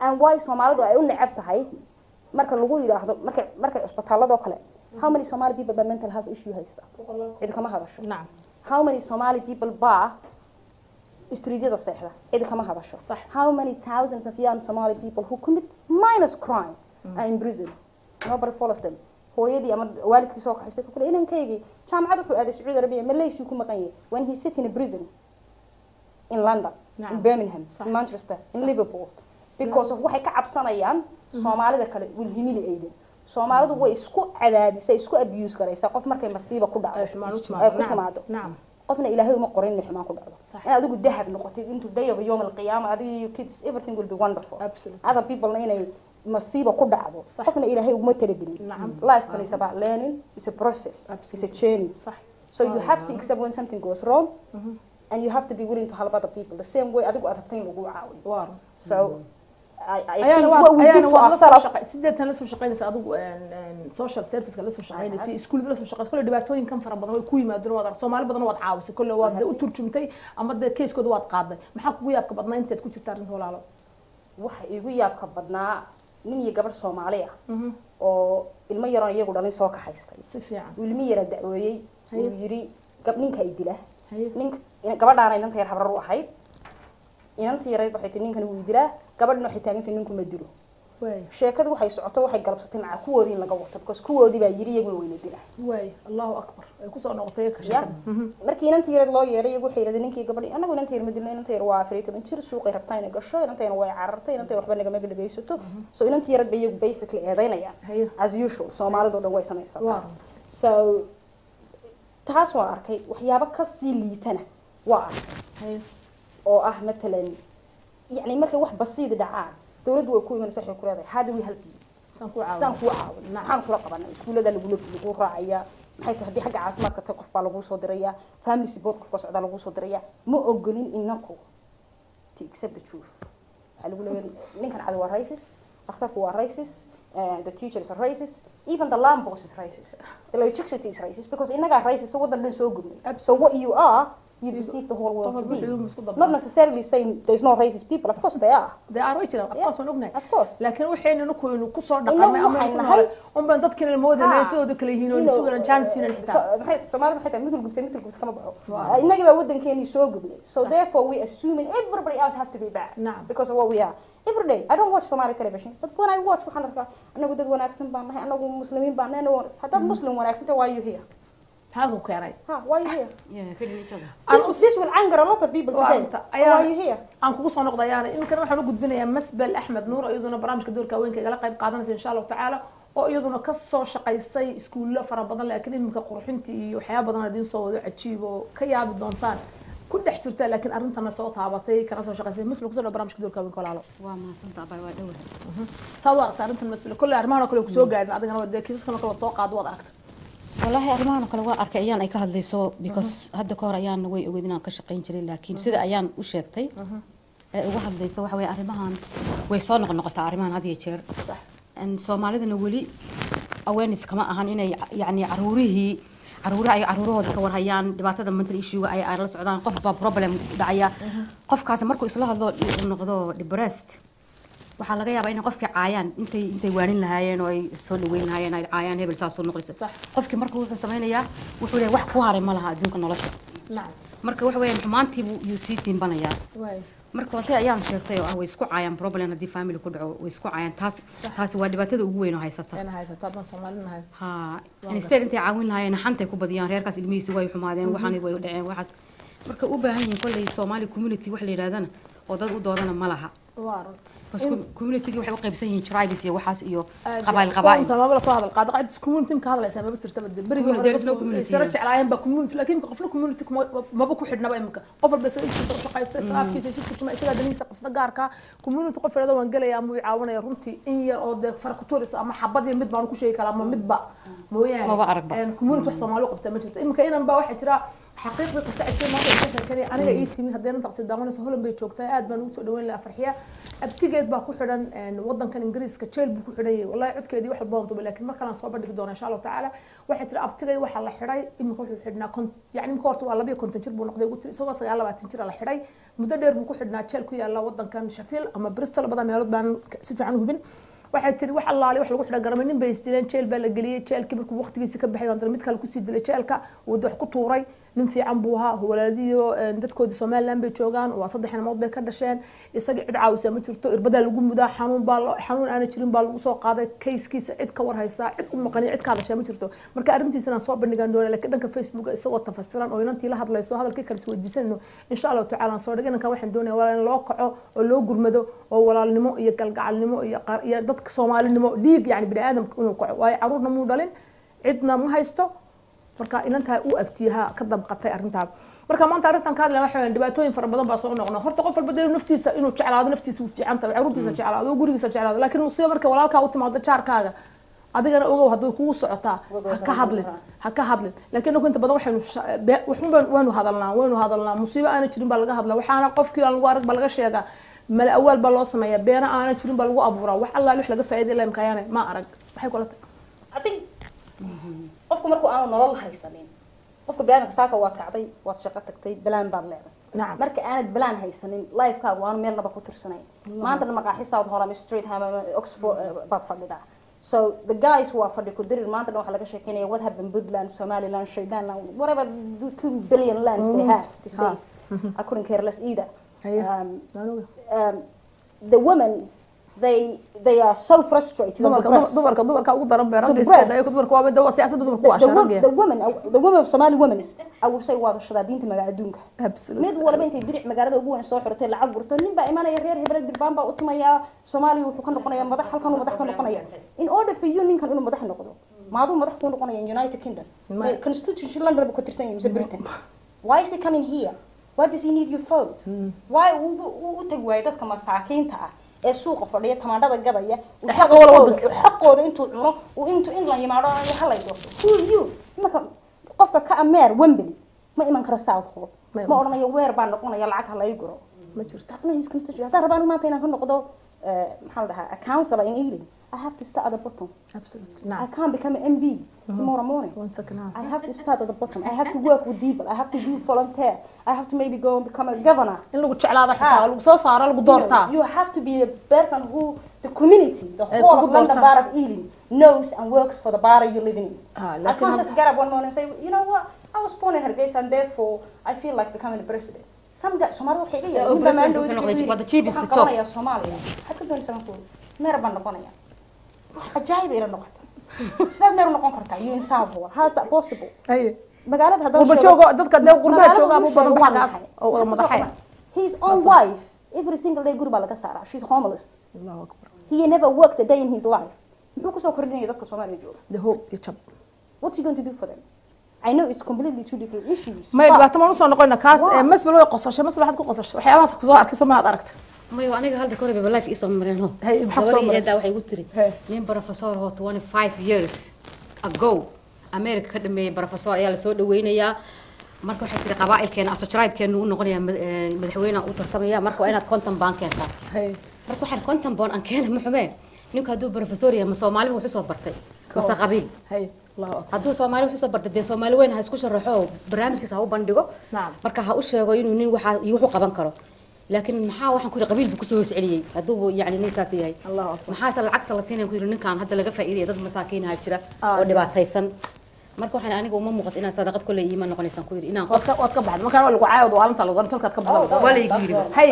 and why Soomaalidu ay u necab tahay marka lagu yiraahdo marka isbitaalada kale how many Somali people with mental health issue haysta cid kama hadasho naam how many Somali people ba istriidada seexda cid kama hadasho how many thousands of young Somali people who commit minus crime are in prison nobody follows them hooyadii ama waalidkii soo kaxaystay kale inankaygi jaamacad wuxuu aaday Sacuudi Arabiya Malaysia ku maqan yahay when he sit in a prison in London in Birmingham in Manchester in Liverpool because of waxay ka cabsanayaan Soomaalida kale will humiliate Soomaalidu way isku cadaadisay isku abuse garaysaa qof markay masiiba ku dhacdo ay ku timaado naam qofna ilaahay uma qorin in xumaan ku dhacdo in adigu dahab noqotid into day of yawm al-qiyamah adigu kids everything will be wonderful other people inay masiiba ku dhacdo qofna ilaahay uma talagelin life can is about learning it's a process it's a journey so you have to accept when something goes wrong and you have to be willing to help other people the same way adigu aad rabtay lagu caawiyo so sideetan la soo shaqeynaysa adigu social service ka la soo shaqeynaysa iskuul la soo shaqeynaysa kale dhibaatooyin kan fara badan way ku yimaadeen wada Soomaali badan wad caawisay kale wad u turjumtay ama case-kooda wad qaaday maxaa kugu yaabka badnaa intaad ku jirtaa arinta walaalo waxa igu yaabka badnaa nin iyo gabar Soomaali ah oo ilmo yar oo iyagu dhalin soo kaxaystay si fiican ilmo yar dacweeyay uu yiri ninka ay dilaa ninka gabadhaan inanta yar habrar u ahayd inanta yar waxay ninkan uu dilaa gabadhna waxay taagantay ninku ma dilo sheekadu waxay socoto waxay galabsatay maca kuwoodii laga wato because kuwoodii baa yiri iyagu weyna dilaa way Allahu akbar ay ku soo noqotay ka sheekada markii inanta yar loo yeeray iyagu waxay yiraahdeen ninkii gabadhii anagu inanta yar ma dilno inanta yar waa 14 jir suuqay rabtaa inay gasho inanta yar way carartay inanta waxba naga ma dhageysato so inanta yar bay iyagu basically eedaynayaan as usual Soomaalidu dhan way sameeysaa so taas waa arkay waxyaabo ka sii liitana waa arkay oo ah matalan يعني مركي واحد بسيط دعاء تولد ويكون من صحي كل هذا هذا ويهلبي سانكو عاون نعم كل قبنا السكول هذا اللي يقول راعية حيث هدي حاجة عاطمة كتوقف على لغو صدرية فاملي سيبورت كفاس على لغو صدرية مو أقولين إنكو to accept the truth هلقول مين كان عدو racist أختك هو racist the teacher is a racist even the lamp boss is racist the electricity is racist because إنك racist so what the so good so what you are you perceive the whole world to be. Not necessarily saying there's no racist people. Of course they are. They are right. Of course we're not. Of course. لكن وحين نكون كسر دقمة أمريكا بان دتك الموضة ناسو ذكر هنا ونسوق الجانسين الحتى. سمعنا حتى مثل قلت كم بعه. إنك بودن كان يسوق قبل. So therefore we assuming everybody else have to be bad. نعم. Because of what we are. Every day I don't watch Somali television, but when I watch وحنا أنا قد وانا أحسن بان أنا مسلمين بان أنا هذا مسلم وانا أحسن why you here? هذا كاري. Why you here? Yeah, feeling each other. This will anger a lot of people today. Why you here? أنا كوصل نقطة يعني إن كنا نحن نقول بنا مسبل أحمد نور أيضا برامج كدور كوين كجلا قيب قادنا إن شاء الله تعالى وأيضا كسر شقيسي سكول فر بدن لكن إنك قرحنتي وحياة بدن دين صوت عجيب وكياب الدونتان كل احترت لكن أرنتنا صوت هابطي كراسة شقيسي مسبل كسر برامج كدور كوين كلا له. وما سنت أبي وادور. صورت أرنتنا مسبل كل أرمانه كله كسور قاعد بعدين أنا بدي كيس كنا كل توقع دوض أكتر. والله أرمان كلا وأرك أيان أي كهذا ليسو because هذا كور أيان ويدنا كشقين جري لكن سيدا أيان وشيكتي واحد ليسو وحوي أرمان ويصان نقطة أرمان هذه يشير صح إن سومالي ذا نقولي أوانس كمان أهان يعني عروره ذا كور هيان دبعت هذا منتل إيشيو أي على السعودان قف بروبلم دعيا قف كاس مركو إصلاح هذا النقطة البرست waxaa laga yaabaa in qofkii caayaan intay waanin lahaayeen oo ay soo dhaweyn lahaayeen ay caayaan hebel saas soo noqonaysa qofkii marka wuxuu sameeyaa wuxuu leeyahay wax ku haray ma laha adduunka nolosha marka wax weeyaan xumaantii buu sii tiimbanayaa marka waase ayaan sheegtay oo way isku caayaan problem hadii family ku dhaco way isku caayaan taas waa dhibaatada ugu weyn oo haysata baan Soomaalinahay instead intay caawin lahaayeen xantay ku badiyaan reerkaas ilmihiisa way xumaadeen waxaan way u dhaceen waxaas marka u baahan yihiin kulay Somali community wax la yiraahdana oo dad u doodana ma laha بس كوميونيتي waxay u qaybsan yihiin tribes iyo waxaas iyo qabaayil tamam la soo hadal qaad qad community ka hadlaysa ma jirta bad bariga hore sara jeclaayeen ba community laakiin qofna community ma ba ku xidhnaba imka qof walba isagoo shaqaysta saafkiisa isku turjuma isaga daniisa qabsada gaarka community qof reedo waan galaya ama uu caawanaya runtii in yar oo farq tuuris ama xabad iyo mid baan ku sheegi kala ama midba mooyaan community wax Soomaali qabta ma jirto imka inaan ba waxa jira حقيقة قصة ما بقدر كذي أنا جيت من هذين تقصد دامنا سهولة بيتشوكتها أد بنوت دوين لأفرحية أبتجد بقى حرن وضن كان إنجليز كتشيل بكو حرية والله عد كذي واحد بانطو لكن ما كان صعب بدك دونا إن شاء الله تعالى واحد ترى أبتجد واحد على حراي إما كل حدنا كنت يعني مكورت والله بيا كنت نشرب ونقدر قلت سوا سجى الله بتنشر على حراي مدرب بكو حدنا تشيل كوي الله وضن كان شفيل أما بريستول بدل ما يرد بان سيف عنه بين waxay tiri wax allaali wax lagu xidha garamanin bay istireen jeel baa la galiyay jeelkii markuu waqtigiisa ka baxay aan mid kale ku sii dilay jeelka uu wax ku tuuray nin fiican buu ahaa walaaliyo dadkoodii Soomaaliland bay joogaan waa saddex namood bay ka dhasheen isaga cid caawisa ma jirto irbada lagu mudaa xanuun aan jirin baa lagu soo qaaday kayskiisa cid ka war haysa cid u maqan cid ka hadashay ma jirto marka arrintiisana soo bandhigan doona laakiin dhanka Facebook isagoo tafasiran oo inantii la hadlayso hadalkii kale soo weydiisanno insha Allah ta'ala soo dhiganka waxaan doonayaa walaalin loo kaco oo loo gurmado oo walaalnimo iyo galgacalnimo iyo dadka Soomaalinimo dhiig yani bini aadamka inuu kaco way caruurna muu dhalin cidna ma haysto marka inantaa u abtiyaha ka dabqatay arrintaa marka maanta arrintan ka hadlay waxaan dhibaatooyin fara badan baa soo noqonaa horta qof walba naftiisa inuu jeclaado naftiisa uu fiican tahay caruurtiisa jeclaado gurigiisa jeclaado laakiin uu marka walaalka u timaado jaarkaaga adigana ogow haduu kugu socotaa ha ka hadlin laakiin inta badan waxaanu hadalnaa musiibo aan jirin baa laga hadlaa waxaana qofkii aan lagu arag baa laga sheegaa mal awal baa loo sameeyaa beena aan jirin baa lagu abuuraa wax Allah wax laga faa'iido ilaa imkaayana ma arag waxay kula tahay I think qofku markuu aan nolol haysanin qofka balaanka saaka waa kacday waad shaqo tagtay balaan baad leedahay marka aanad balaan haysanin life-kaagu aan meel naba ku tirsanayn maanta maqaaxi South Holland Street Ham Oxford baad fadhidaa so the guys who are fadhi ku dirir maanta waxa laga sheekeynaya what happened Puntland Somaliland Shaydanland whatever 2 billion lands they have these days I couldn't care less either the women they are so frustrated dumarka ugu daran beeran iska dumarka waa mid siyaasadda dumarku waa sharciga the women of Somali women is I would say waa shadaadiinta magaca adduunka mid walba intay diric magaalada ugu weyn soo xirtay lacag gurto nin baa imanaya reer hebel dirbaan baa u tumaya Soomaaliya wuxuu ka noqonayaa madax halkan uu madax ka noqonaya in order for you ninkan inuu madax noqdo maadu madax ku noqonaya United Kingdom constitution London ku tirsan yahay Britain why is he coming here why does he need your vote why uu tag way dadka masaakiinta ah ee suuqa fadhiya tamaandhada gadaya xaqooda intuu cuno oo intuu England yimaado ay halaydo who you marka qofka ka ameer Wembley ma iman karo South Hall ma oranayo weer baan noqonaya lacag halay guro ma jirto taasna is constitution hada rabaan maanta inaan ka noqdo a counselor in Ealing, I have to start at the bottom. Absolutely. I can't become an MB tomorrow morning. 1 second. I have to start at the bottom. I have to work with people. I have to do volunteer. I have to maybe go and become a governor. In lagu jeclaado xitaa lagu soo saaro lagu doortaa. You have to be a person who the community, the whole of London Bar of Ealing knows and works for the bar you're living in. I can't just get up one morning and say, you know what, I was born in Hargeisa and therefore I feel like becoming the president. Some guys, Somalia waxay leeyihiin the chief is the top. Somalia. Had ku doonaysaa ku meerban noqonaya. Ajaayib ila noqota. Sidee meer noqon kartaa? You insaan huwa. How is that possible? Ay. magaalada hadda qurba joogo dadka qurba jooga abu badan baxaas oo madaxay. His own wife every single day guri baa laga saaraa. She's homeless. Allahu akbar. He never worked a day in his life. Muxuu ku soo kordhinaya dadka Soomaaliya jooga? The hope iyo jab. What's he going to do for them? I know it's completely two different issues. ما يبغى تمام نص نقولنا كاس مسبل ولا قصش مسبل حد قصش وحياة ناس كزوار كيسو ما أدركت. ما يو أنا قال دكوري بالله في اسم مرينه. هي محبسة مرينه. ده وحي قلت لي. نيم بروفيسور هو 25 years ago. أمريكا كده بروفيسور يا لسود وينيا. marka waxay tiri qabaa'ilkeena asoo tribe-keena uu noqonaya madaxweynaha uu tartamaya marka waa inaad konton baan keentaa marka waxaan konton baan aan keena ma xubeen ninka hadduu professor yahay ma Soomaali wuxuu soo bartay mase qabiil hadduu Soomaali wuxuu soo bartay dee Soomaali weyn ha isku sharaxo barnaamijkiisa ha u bandhigo marka ha u sheego inuu nin waxa wuxuu qaban karo laakiin maxaa waxaan ku yiri qabiil buu ku soo celiyay hadduu yaani nin saas yahay maxaa lacagta la siinay ku yiri ninkan hadda laga faa'iideeyay dad masaakiin ha jira oo dhibaataysan marka waxaan aniga uma muuqato inaan sadaqad kulay iimaan noqonaysan ku yiri inaan wad ka baxdo markaan waa lagu caawdo waalinta lagu doorto ka baxdo wala yiri hay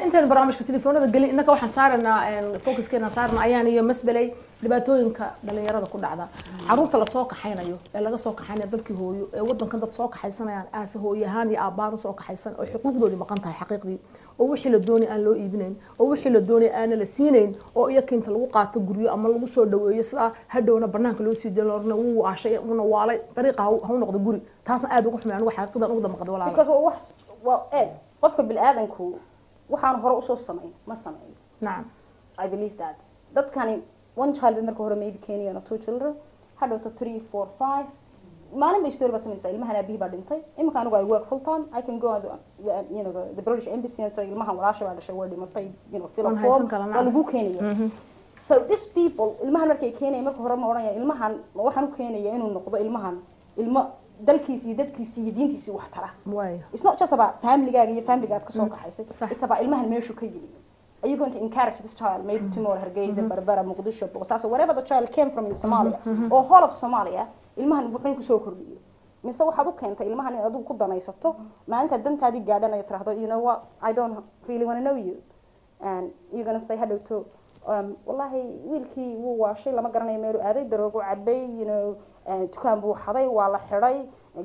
intaan barnaamijka telefoonada galin innaka waxaan saaranaa focuskeena saarna ayaan iyo masbalay dhibaatooyinka dhalinyarada ku dhacda caruurta la soo kaxaynayo ee laga soo kaxaynayo dalkii hooyo ee wadankan dad soo kaxaysanayaan aas hooyahan iyo aabaan soo kaxaysan oo xuquuqdooda maqan tahay xaqiiqdii oo wixii la doonay aan loo iibinayn oo wixii la doonay aan la siinayn oo iyakinta lagu qaato guryo ama lagu soo dhaweeyo sida hadhowna banaanka loo sii deelorna uu waashay una waalay dariiqa ha u noqdo guri taasna aad ugu xumaan waxa xaqiiqdan ugu damqad walaal because waa qofka bil aadanku waxaan hore u soo sameeyay ma sameeyo naam I believe that dadkani one child marka hore maybe Kenya and two children hadhowta 3 4 5 maalin bay story bataysaa ilmahan aabihi baa dhintay imika anigu I work full time I can go and you know the British embassy and say ilmahan walaasha baa dhashay way dhimatay you know fill form waa lagu keenaya so these people ilmahan markay keenay marka hore ma oranaya ilmahan waxaan u keenaya inuu noqdo ilmahan ilmo dalkiisa iyo dadkiisa iyo diintiisa wax tara it's not just about family-gaaga iyo family-gaad ka soo kaxaysay it's about ilmahan meeshu ka yimid are you going to encourage this child maybe tomorrow Hargeysa Berbera Mogadisho Bosaso wherever the child came from in Somalia or whole of Somalia ilmahan wuxuu ku soo kordhiyay mise waxaad u keentay ilmahan in aad ku danaysato maalinta dantaadii gaadhanayo tiraahdo you know what I don't really want to know you and you're going to say hello to wallahi wiilkii wuu waashay lama garanayo meel aaday daroogo cabay you know dukaan buu xaday waa la xiray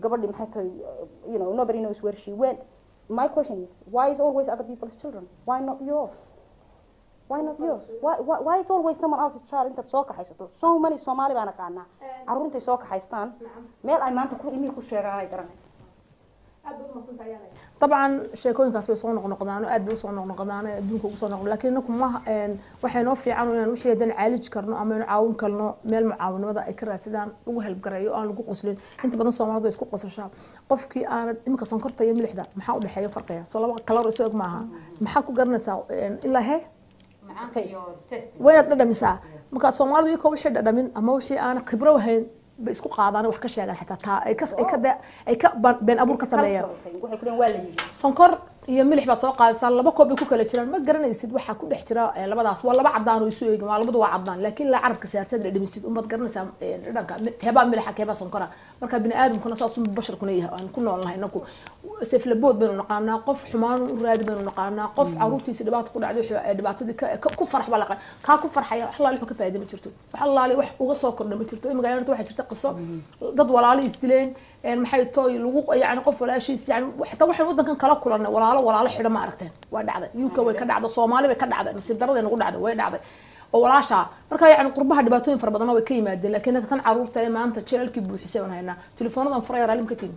gabadhii maxay tahay you know nobody knows where she went my question is why is always other people's children why not yours why not yours why is always someone else's child inta soo kaxaysato so many Somali baan aqaana caruurta soo kaxaystaan meel ay maanta ku ilmi ku sheegaan ay garanay طبعا sheekooyinkaas way soo noqnoqdaan aad bay soo noqnoqdaan adduunka ugu soo noqon laakiin inaku ma waxay noo fiican inaan wixii hadan caalij karno ama inaan caawin karno meel mucaawinada ay ka raadsadaan lagu help gareeyo aan lagu qoslin inta badan Soomaalidu isku qosashaa qofkii aan imika sonkorta iyo milixda maxaa u dhaxeeyo farqiga soo laba kala soo eg maaha maxaa ku garanaysaa ilaa he wayna dhadhamisaa marka Soomaalidu iyo wixii dhadhamin ama wixii aan khibro wahayn bay isku qaadaan wax ka sheegan xitaa taa ay ka been abuur ka sameeyaan waxay ku waa la yiri sonkor iyo milix baad soo qaadaysaa laba koob ku kala jiraan ma garanaysid waxa ku dhex jira labadaas waa laba cadaan oo isu eegin waa labadu waa cadaan laakiin la carabka siyaasada dhimisid umad garanaysaa dhanka teeba milixa keeba sonkora marka bini aadamkuna saas u bashar kuna yahay aan ku noolnahay inaku seflabood baynu naqaanaa qof xumaan u raadi baynu naqaanaa qof caruurtiisa dhibaato ku dhacday dhibaatadii ku farx baa laqan ka ku farxaya wax laali ka faa'iido ma jirto wax laali wax uga soo kordhay ma jirto magaalada waxa jirta qiso dad walaali isdileen maxay tooy lagu yaani qof walaashiis yaani xataa waxay wadankan kala kulanay walaalo xidha ma aragteen waa dhacday UK way ka dhacday Soomaali way ka dhacday nasiib darrada nagu dhacday way dhacday oo walaasha marka yaani qurbaha dhibaatooyin fara badan way ka yimaadeen laakiin tan caruurta ee maanta jeelkii buuxisay aan haynaa telefoonadan furaya raalim ka tiin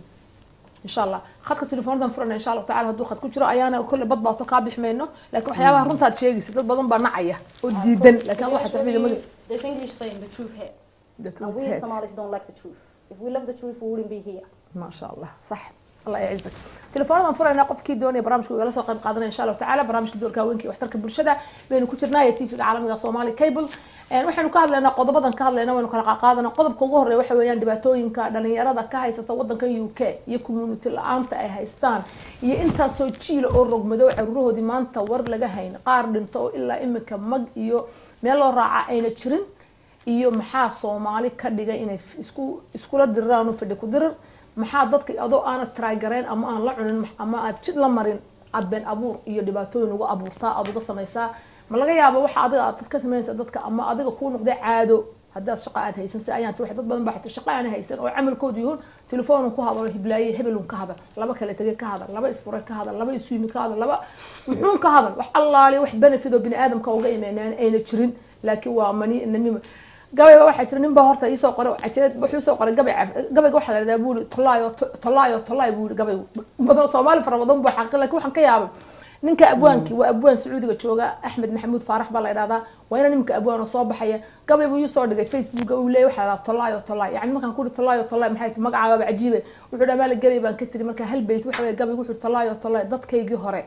insha Allah khadka telefoonadan furana insha Allah taala haduu khad ku jiro ayaana kulli badbaato ka bixmayno laakiin waxyaabaha runta aad sheegaysid dad badan baa nacaya oo diidan laakiin waxa taxmiga ma this English saying the truth hurts the truth hurts Somalis don't like the truth if we love the truth we wouldn't be here ما شاء الله صح الله يعزك تليفوننا فرنا قفكي دوني برامجك ولا سoo qayb qaadanay insha Allah taala barnaamijka doorka haweenka waxtarka bulshada baynu ku jirnaa TV-ga caalamiga Somali Cable waxaanu ka hadlaynaa qodobadan ka hadlaynaa waynu kala qaadana qodobka ugu horeeya waxa weeyaan dhibaatooyinka dhalinyarada ka haysata wadanka UK iyo community la'aanta ay haystaan iyo inta soo jiil oo rogmado caruurahoodii maanta war laga hayn qaar dhinto ilaa imika mag iyo meel loo raaca ayna jirin iyo maxaa Soomaali ka dhigay inay iskula diraan oo fadhi ku dirar maxaa dadka adoo aan taageereen ama aan la cunin ama aad jid la marin aad been abuur iyo dhibaatooyin uga abuurtaa aad uga samaysaa ma laga yaabo waxa adiga aad ka sameynaysa dadka ama adiga ku noqday caado haddaad shaqo aad haysan si ayaan wax dad badan baa xataa shaqo aan haysan oo camalkoodu yahay telefoon ku hadalo hiblaaye hebel ka hadal laba kale tagay ka hadal laba isfuray ka hadal laba isuumi ka hadal laba wuxuu ka hadal wax allaali wax benefit oo bini aadamka uga iimaanaan ayna jirin laakiin waa mani namima gabay waxa jira nin baa horta isoo qoray ajirad wuxuu soo qoray gabay waxa la yiraahdaa buul tolaayo buul gabay badan Soomaali fara badan buu xaqi laakiin waxaan ka yaabay ninka abwaanki waa abwaan Sacuudiga jooga Ahmed Maxamuud Faarax baa la yiraahdaa waa inaan ninka abwaan oo soo baxaya gabay buu soo dhigay Facebook uu leeyahay waxa la tolaayo yani markaan ku tolaayo maxay tahay magacaaba cajiibe wuxuu dhamaa la gabay baan ka tiri marka hal bayt waxa gabay wuxuu tolaayo dadkaygii hore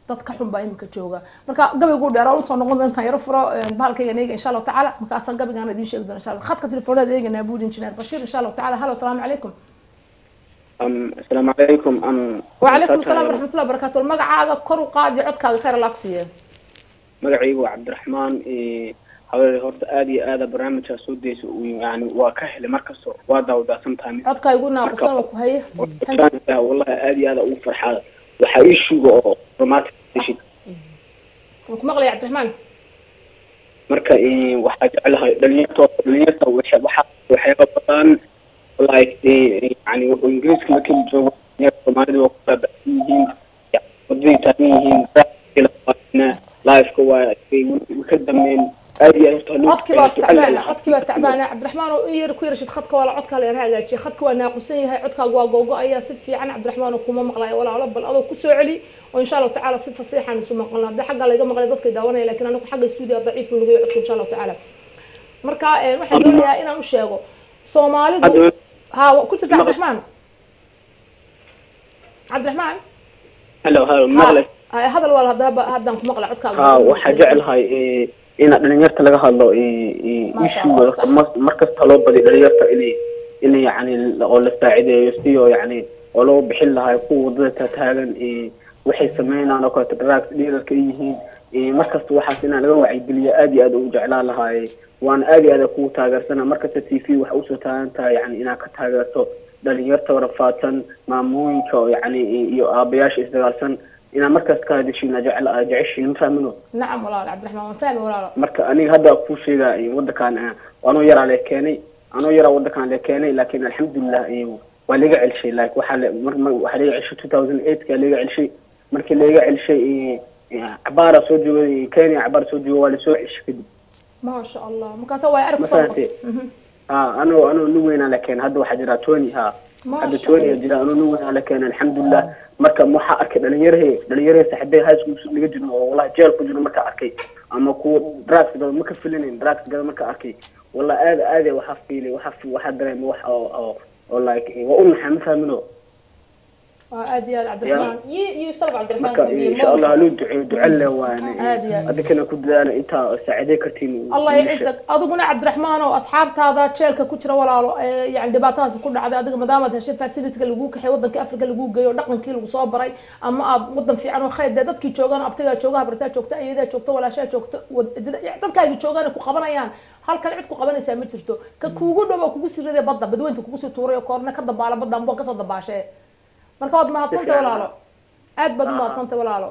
dadka xun baa imika jooga marka gabaygu dheeraa u soo noqon doonta yaro furo bahalkayga neega insha Allah taala marka asan gabaygan idin sheegi doona insha Allah khadka telefoonada eegana buud injineer Bashir insha Allah taala halo assalamu alaykum السلام عليكم وعليكم السلام ورحمة الله وبركاته المقعة كرو قاضي عدك خير الله كسيه مقعي عبد الرحمن هذا هورت آدي هذا برنامج سوديس يعني وكهل مركز وادا ودا سمتامي عدك يقولنا قصة وكهية والله آدي هذا أوفر حال وحيش شو رمات شيء وكمغلي يا عبد الرحمن مركا وحاجة عليها دنيته وحياة بطان والله يعني وإنجليز كما كل جو يعني وقت بيهين يعني ودي تانيين إلى لايف كوا وكذا من عدك تعبانة عبد الرحمن ويركوي رشيد خدك ولا عدك اللي رهاجة شيء خدك وناقصين هاي عدك جوا أي صفي عن عبد الرحمن وكم مقلع ولا علب الأرض كسر علي وإن شاء الله تعالى صفة صيحة نسمع قلنا ده حق اللي جم غلطات كده وانا لكن أنا حق الاستوديو ضعيف ونقول إن شاء الله تعالى مركا واحد يقول يا إنا مش شاقو صومالي ها كنت عبد الرحمن هلو مغلق هذا الولد هذا مقلع عدك وحاجة هاي إن دنيرت لقى هالله يشوف مركز طلاب بدي دنيرت إني يعني أقول الساعدة يستيو يعني ولو بحلها يقوى ضدها تهاجن وحي سمينا أنا كنت براك دير كيهين مركز وحاسنا لقى وعي بلي آدي وجع لها وأنا آدي قوة تاجر سنة مركز تيفي وحوسها أنت يعني إنك تاجرته دنيرت ورفاتن مامون كو يعني أبياش إستغاثن إن مركز كهذا شيء نجعل جعش نفهمه. نعم والله عبد الرحمن فاهم ولا مركز أنا هذا كل شيء ذا وده كان وأنا يرى عليه كاني أنا يرى وده كان لكاني لكن الحمد لله ولقى على شيء لك وحلي عش 2008 كان لقى على شيء مركز لقى على شيء عبارة سوجي كاني عبارة سوجي ولا سوء عش كده. ما شاء الله مكاسوا يعرف صوت. أنا نوين لكن هذا واحد جراتوني هذا توني جرا أنا نوين لكن الحمد لله marka waxa arkay dhalinyarada saxibay high school laga jiro wallahi jeel ku jiro marka arkay ama ku drugs gada marka filinin drugs gada marka arkay wallahi aad waxa fiilay waxa dareemay wax oo like waa maxamed fahmino aad ya عبد الرحمن يوصل عبد الرحمن ان شاء الله لو دعاء له وانا adikana ku dadaana inta saaciday kartiin الله يعزك aduguna عبد الرحمن oo asxaabtaada jeelka ku jira walaalo yani dhibaatadaas ku dhacday adiga maadaama heshay facility lagu kaxay wadanka Afrika lagu geeyo dhaqankii lagu soo baray ama aad wadan fiican oo khayr dadkii joogan abtiga jooga habartaa joogta ayada joogta walaashaa joogta dadka ay joogan ku qabanayaan halkan cid ku qabanaysa ma jirto ka kuugu dhaw kugu sirade badda badweynta kugu soo tuuray koorna ka dabaala badda aan ka soo dabaashay marka wad ma hadsanta walaalo aad bad ma hadsanta walaalo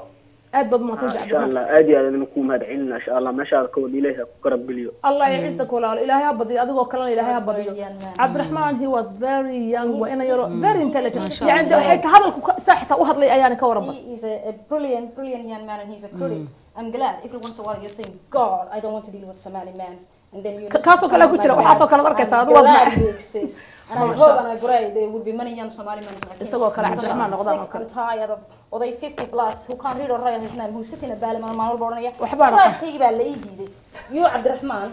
aad bad ma hadsanta insha Allah aad iyo aad ku mahadcelina insha Allah ma sha Allah ko ilaahay ku qarab biliyo Allah yaciisaka walaalo ilaahay badiyo adigoo kalena ilaahay badiyo عبد الرحمن he was very young wa ina yaro very intelligent yani waxay ka hadalku saxta u hadlay ayaan ka warba he is a brilliant young man and he's a critic I'm glad every once in a while you think God I don't want to deal with Somali men and then you kaasoo kale ku jira waxa soo kale arkaysaa adigu waa and I hope and I pray there will be many young Somali men isagoo kale Abd Rahman noqdaan oo kale tired of or they 50 plus who can't read or write his name who sit in a ballroom and maalmo boranaya waxba baa la ii diiday you Abd Rahman